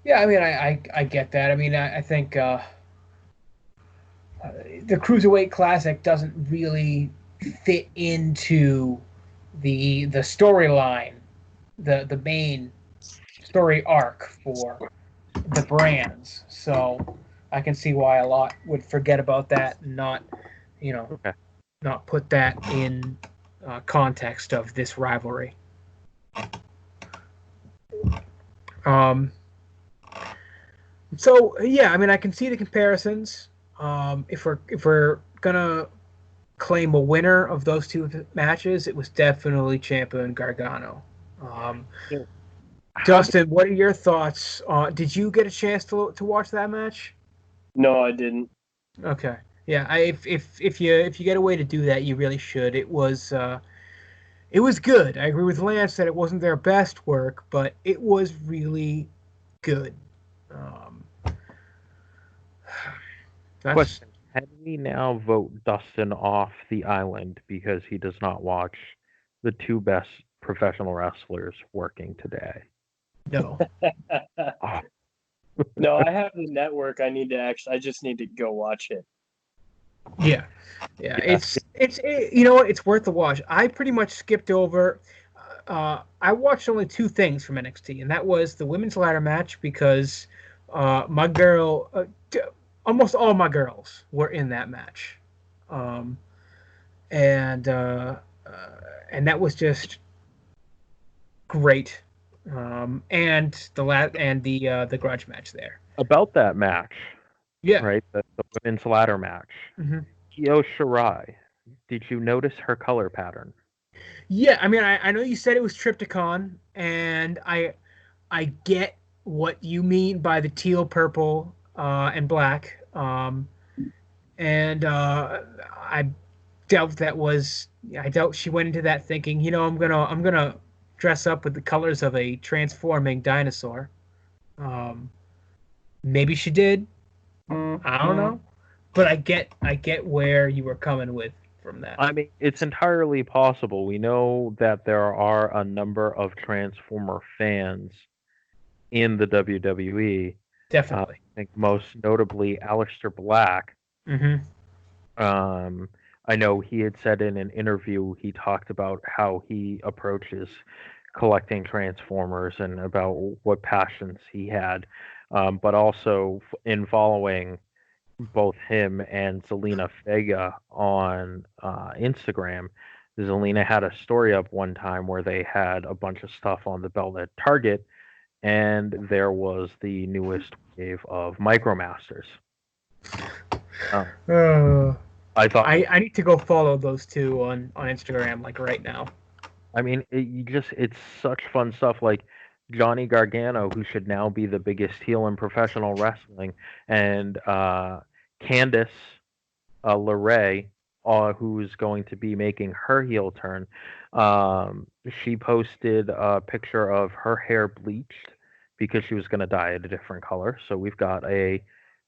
Yeah, I mean, I get that. I mean, I think the Cruiserweight Classic doesn't really fit into the storyline the main story arc for the brands. So I can see why a lot would forget about that and not, Okay. not put that in context of this rivalry. So yeah, I mean, I can see the comparisons. If we're gonna claim a winner of those two matches, it was definitely Ciampa and Gargano. Yeah. Dustin, what are your thoughts? Did you get a chance to watch that match? No, I didn't. Okay, yeah. If you get a way to do that, you really should. It was good. I agree with Lance that it wasn't their best work, but it was really good. That's Question: can we now vote Dustin off the island because he does not watch the two best professional wrestlers working today? no. Oh, No, I have the network. I just need to go watch it. Yeah. It's you know what? It's worth the watch. I pretty much skipped over. I watched only two things from NXT, and that was the women's ladder match because my girl, almost all my girls were in that match, um, and uh, and that was just great. And the grudge match there. about that match, Yeah. right? The women's ladder match. hmm Io Shirai, did you notice her color pattern? Yeah, I mean, I know you said it was Triptychon, and I get what you mean by the teal, purple, and black. And I I doubt she went into that thinking, I'm gonna dress up with the colors of a transforming dinosaur. Um, Maybe she did. I don't know, but I get where you were coming with from that. I mean, it's entirely possible. We know that there are a number of Transformer fans in the WWE. Definitely. I think most notably Aleister Black. hmm I know he had said in an interview, he talked about how he approaches collecting Transformers and about what passions he had. But also in following both him and Zelina Vega on Instagram, Zelina had a story up one time where they had a bunch of stuff on the belt at Target, and there was the newest wave of Micromasters. I thought, I need to go follow those two on Instagram like right now. I mean, it's such fun stuff. Like Johnny Gargano, who should now be the biggest heel in professional wrestling, and Candice LeRae, who's going to be making her heel turn. She posted a picture of her hair bleached because she was going to dye it a different color. So we've got a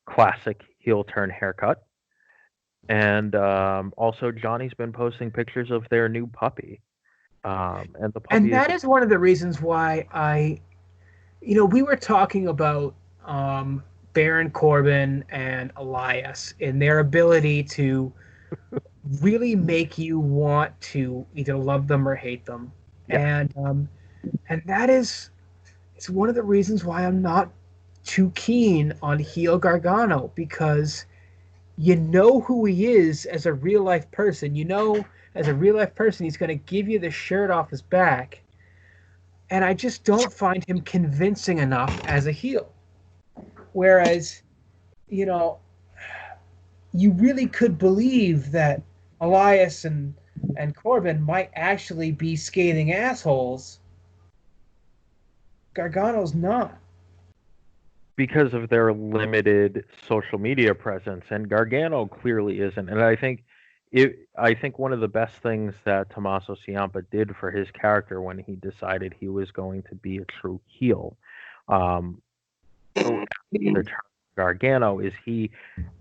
classic heel turn haircut. And also, Johnny's been posting pictures of their new puppy. And the puppy And that is one of the reasons why we were talking about Baron Corbin and Elias and their ability to really make you want to either love them or hate them. Yeah. And that is it's one of the reasons why I'm not too keen on heel Gargano, because you know who he is as a real life person. You know, as a real life person, he's going to give you the shirt off his back. And I just don't find him convincing enough as a heel. Whereas, you really could believe that Elias and Corbin might actually be scathing assholes. Gargano's not. Because of their limited social media presence, and Gargano clearly isn't. And I think one of the best things that Tommaso Ciampa did for his character when he decided he was going to be a true heel, Gargano, is he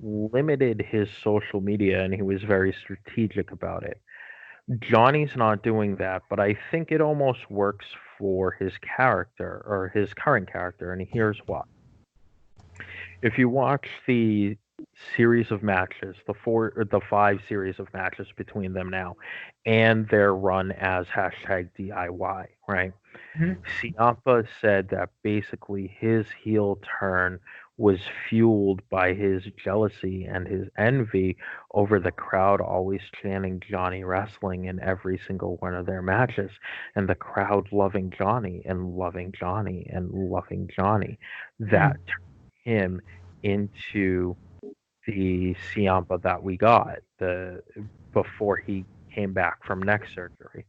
limited his social media and he was very strategic about it. Johnny's not doing that, but I think it almost works for his character, or his current character, and here's why. If you watch the series of matches, the 5 series of matches between them now, and their run as #DIY, right? Ciampa said that basically his heel turn was fueled by his jealousy and his envy over the crowd always chanting Johnny Wrestling in every single one of their matches, and the crowd loving Johnny and loving Johnny and loving Johnny. That turned him into the Ciampa that we got before he came back from neck surgery.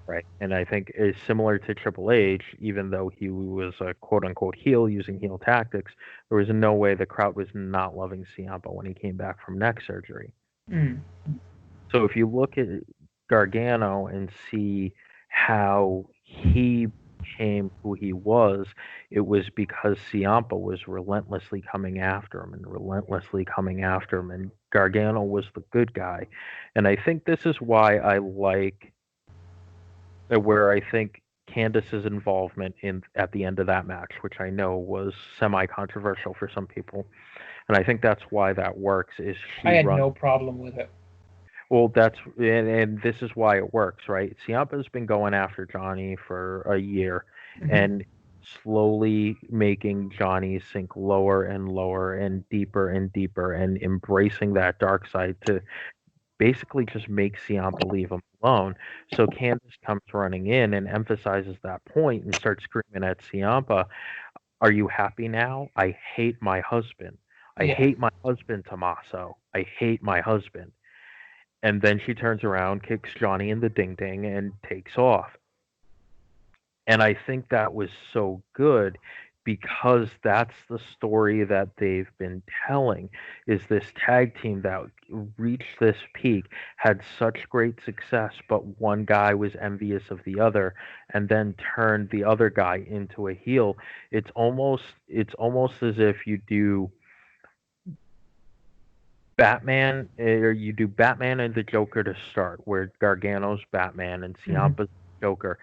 Right. And I think it's similar to Triple H, even though he was a quote unquote heel using heel tactics, there was no way the crowd was not loving Ciampa when he came back from neck surgery. So if you look at Gargano and see how he became who he was, it was because Ciampa was relentlessly coming after him and relentlessly coming after him, and Gargano was the good guy. And I think this is why I like where I think Candice's involvement at the end of that match, which I know was semi-controversial for some people, and I think that's why that works. Is I had no problem with it. Well, and this is why it works, right? Ciampa's been going after Johnny for a year, and slowly making Johnny sink lower and lower and deeper and embracing that dark side to basically just make Ciampa leave him alone. So Candice comes running in and emphasizes that point and starts screaming at Ciampa, "Are you happy now? I hate my husband. I hate my husband, Tommaso. I hate my husband." And then she turns around, kicks Johnny in the ding-ding, and takes off. And I think that was so good because that's the story that they've been telling, is this tag team that reached this peak, had such great success, but one guy was envious of the other and then turned the other guy into a heel. It's almost as if you do Batman, or you do Batman and the Joker to start, where Gargano's Batman and Ciampa's Joker,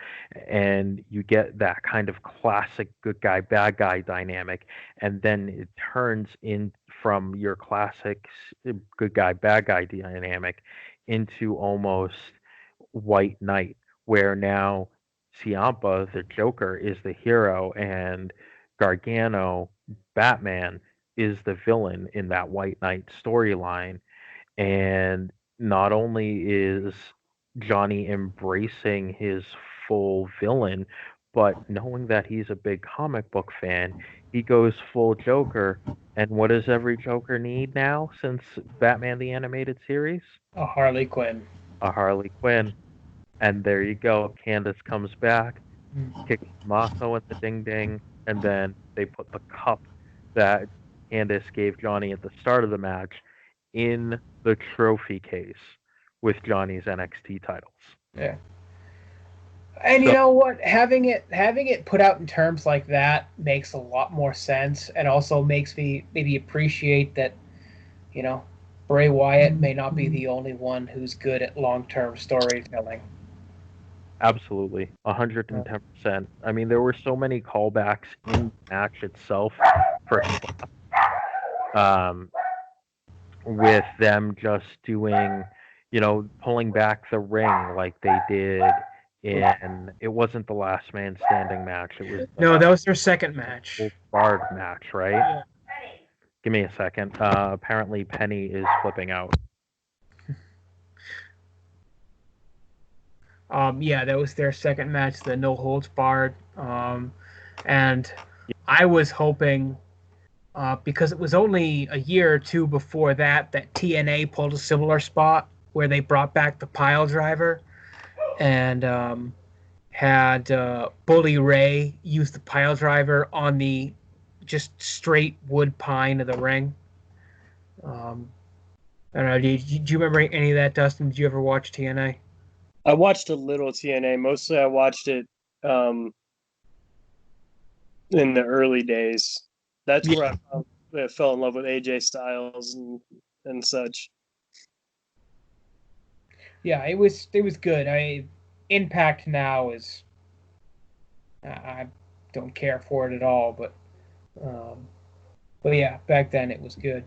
and you get that kind of classic good guy, bad guy dynamic, and then it turns in from your classic good guy, bad guy dynamic into almost White Knight, where now Ciampa, the Joker, is the hero, and Gargano, Batman, is the villain in that White Knight storyline. And not only is Johnny embracing his full villain, but knowing that he's a big comic book fan, he goes full Joker. And what does every Joker need now since Batman the Animated Series? A Harley Quinn. A Harley Quinn. And there you go. Candice comes back, kicks Tommaso in the ding-ding, and then they put the cup that Candice gave Johnny at the start of the match in the trophy case with Johnny's NXT titles. Yeah. And you know what? Having it put out in terms like that makes a lot more sense, and also makes me maybe appreciate that, Bray Wyatt may not be the only one who's good at long-term storytelling. Absolutely, 110%. I mean, there were so many callbacks in the match itself, with them just doing, pulling back the ring like they did in, it wasn't the Last Man Standing match. It was that was their second match. Bard match, right? Yeah. Give me a second. Apparently Penny is flipping out. That was their second match, the No Holds Barred. And I was hoping, because it was only a year or two before that TNA pulled a similar spot where they brought back the pile driver and had Bully Ray use the pile driver on the just straight wood pine of the ring. I don't know. Do you remember any of that, Dustin? Did you ever watch TNA? I watched a little TNA. Mostly I watched it in the early days. That's where I fell in love with AJ Styles and such. Yeah, it was good. Impact now is, I don't care for it at all, but yeah, back then it was good.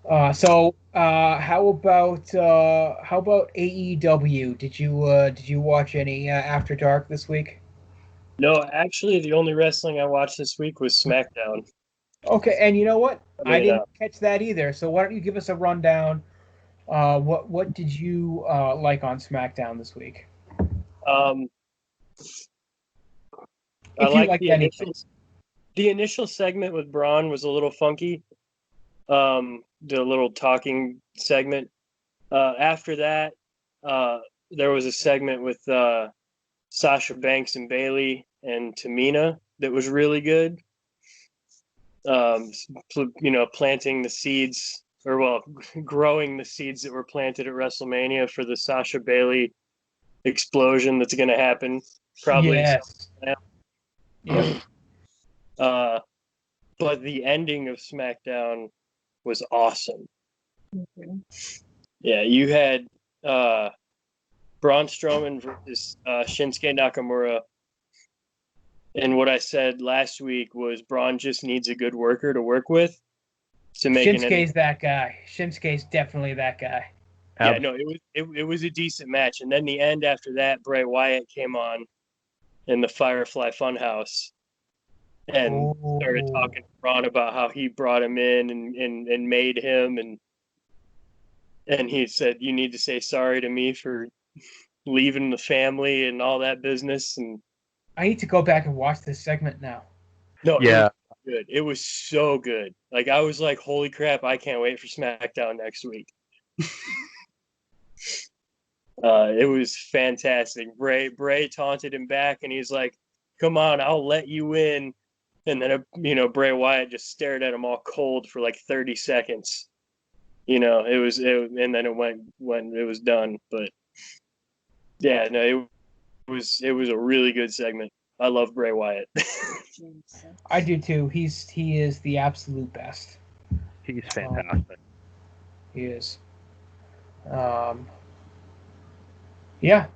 How about AEW? Did you watch any After Dark this week? No, actually, the only wrestling I watched this week was SmackDown. Okay, and you know what? I mean, didn't catch that either. So why don't you give us a rundown? What did you like on SmackDown this week? I If you like liked anything. the initial segment with Braun was a little funky. The little talking segment. After that, there was a segment with Sasha Banks and Bailey and Tamina that was really good. Planting the seeds, growing the seeds that were planted at WrestleMania for the Sasha Bailey explosion that's going to happen. Probably. Yes. Yeah. But the ending of SmackDown was awesome. Mm-hmm. Yeah, you had Braun Strowman versus Shinsuke Nakamura. And what I said last week was Braun just needs a good worker to work with to make Shinsuke's that guy. Shinsuke's definitely that guy. Yeah, no, it was a decent match. And then the end after that, Bray Wyatt came on in the Firefly Funhouse and started talking to Braun about how he brought him in and made him, and he said, "You need to say sorry to me for leaving the family and all that business." And I need to go back and watch this segment now. no, yeah, good. It was so good. Like, I was like, "Holy crap! I can't wait for SmackDown next week." It was fantastic. Bray taunted him back, and he's like, "Come on, I'll let you in." And then, Bray Wyatt just stared at him all cold for like 30 seconds. And then it went when it was done. But yeah, no, it was a really good segment. I love Bray Wyatt. I do too. He is the absolute best. he's fantastic. He is. Yeah.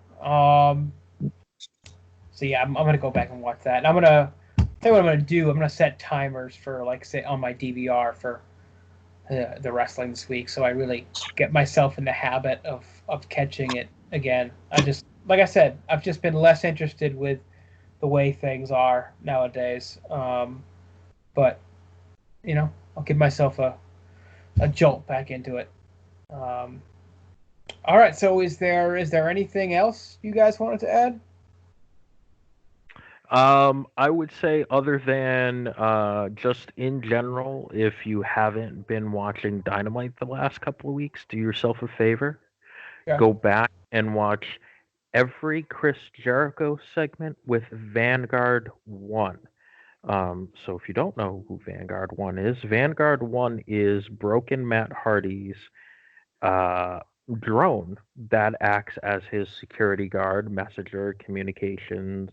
So yeah, I'm gonna go back and watch that. And I'm gonna tell you what I'm gonna do. I'm gonna set timers for, like, say, on my DVR for the wrestling this week, so I really get myself in the habit of catching it again. Like I said, I've just been less interested with the way things are nowadays. But I'll give myself a jolt back into it. All right. So is there anything else you guys wanted to add? I would say, other than just in general, if you haven't been watching Dynamite the last couple of weeks, do yourself a favor. Yeah. Go back and watch every Chris Jericho segment with Vanguard 1. So if you don't know who Vanguard 1 is, Vanguard 1 is Broken Matt Hardy's drone that acts as his security guard, messenger, communications,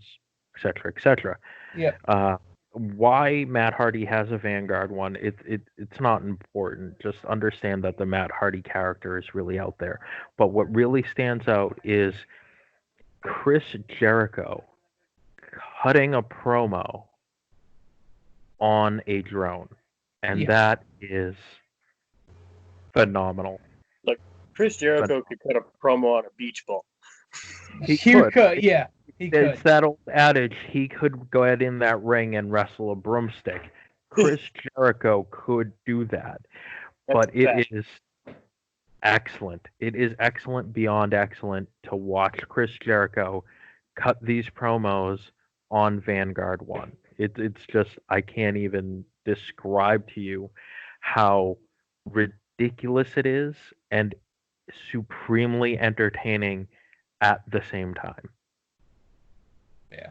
etc., etc. Yeah. Why Matt Hardy has a Vanguard 1, it's not important. Just understand that the Matt Hardy character is really out there. But what really stands out is Chris Jericho cutting a promo on a drone, and that is phenomenal. Like, Chris Jericho could cut a promo on a beach ball. He could. Yeah. It's that old adage, he could go out in that ring and wrestle a broomstick. Chris Jericho could do that. But it is excellent. It is excellent beyond excellent to watch Chris Jericho cut these promos on Vanguard 1. It's just, I can't even describe to you how ridiculous it is and supremely entertaining at the same time. Yeah.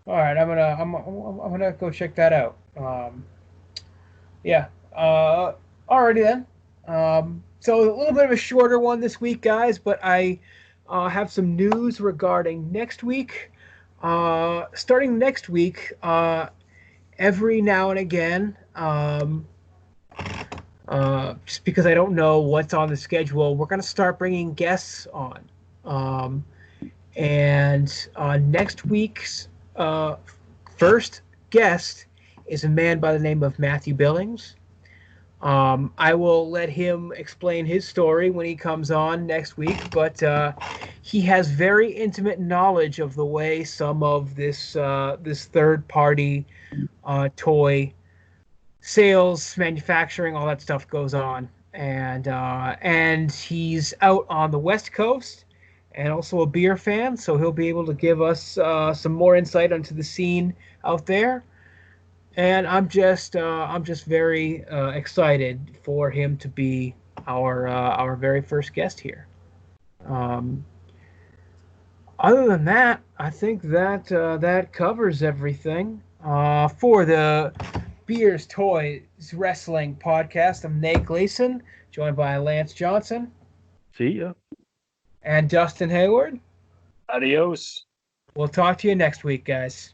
All right. I'm gonna go check that out. Yeah. Alrighty then. So a little bit of a shorter one this week, guys, but I have some news regarding next week. Starting next week, every now and again, just because I don't know what's on the schedule, we're gonna start bringing guests on. And next week's first guest is a man by the name of Matthew Billings. I will let him explain his story when he comes on next week, but he has very intimate knowledge of the way some of this third-party toy sales, manufacturing, all that stuff goes on, and he's out on the West Coast and also a beer fan, so he'll be able to give us some more insight onto the scene out there. And I'm just very excited for him to be our very first guest here. Other than that, I think that that covers everything for the Beers, Toys, Wrestling podcast. I'm Nate Gleason, joined by Lance Johnson. See ya. And Dustin Hayward. Adios. We'll talk to you next week, guys.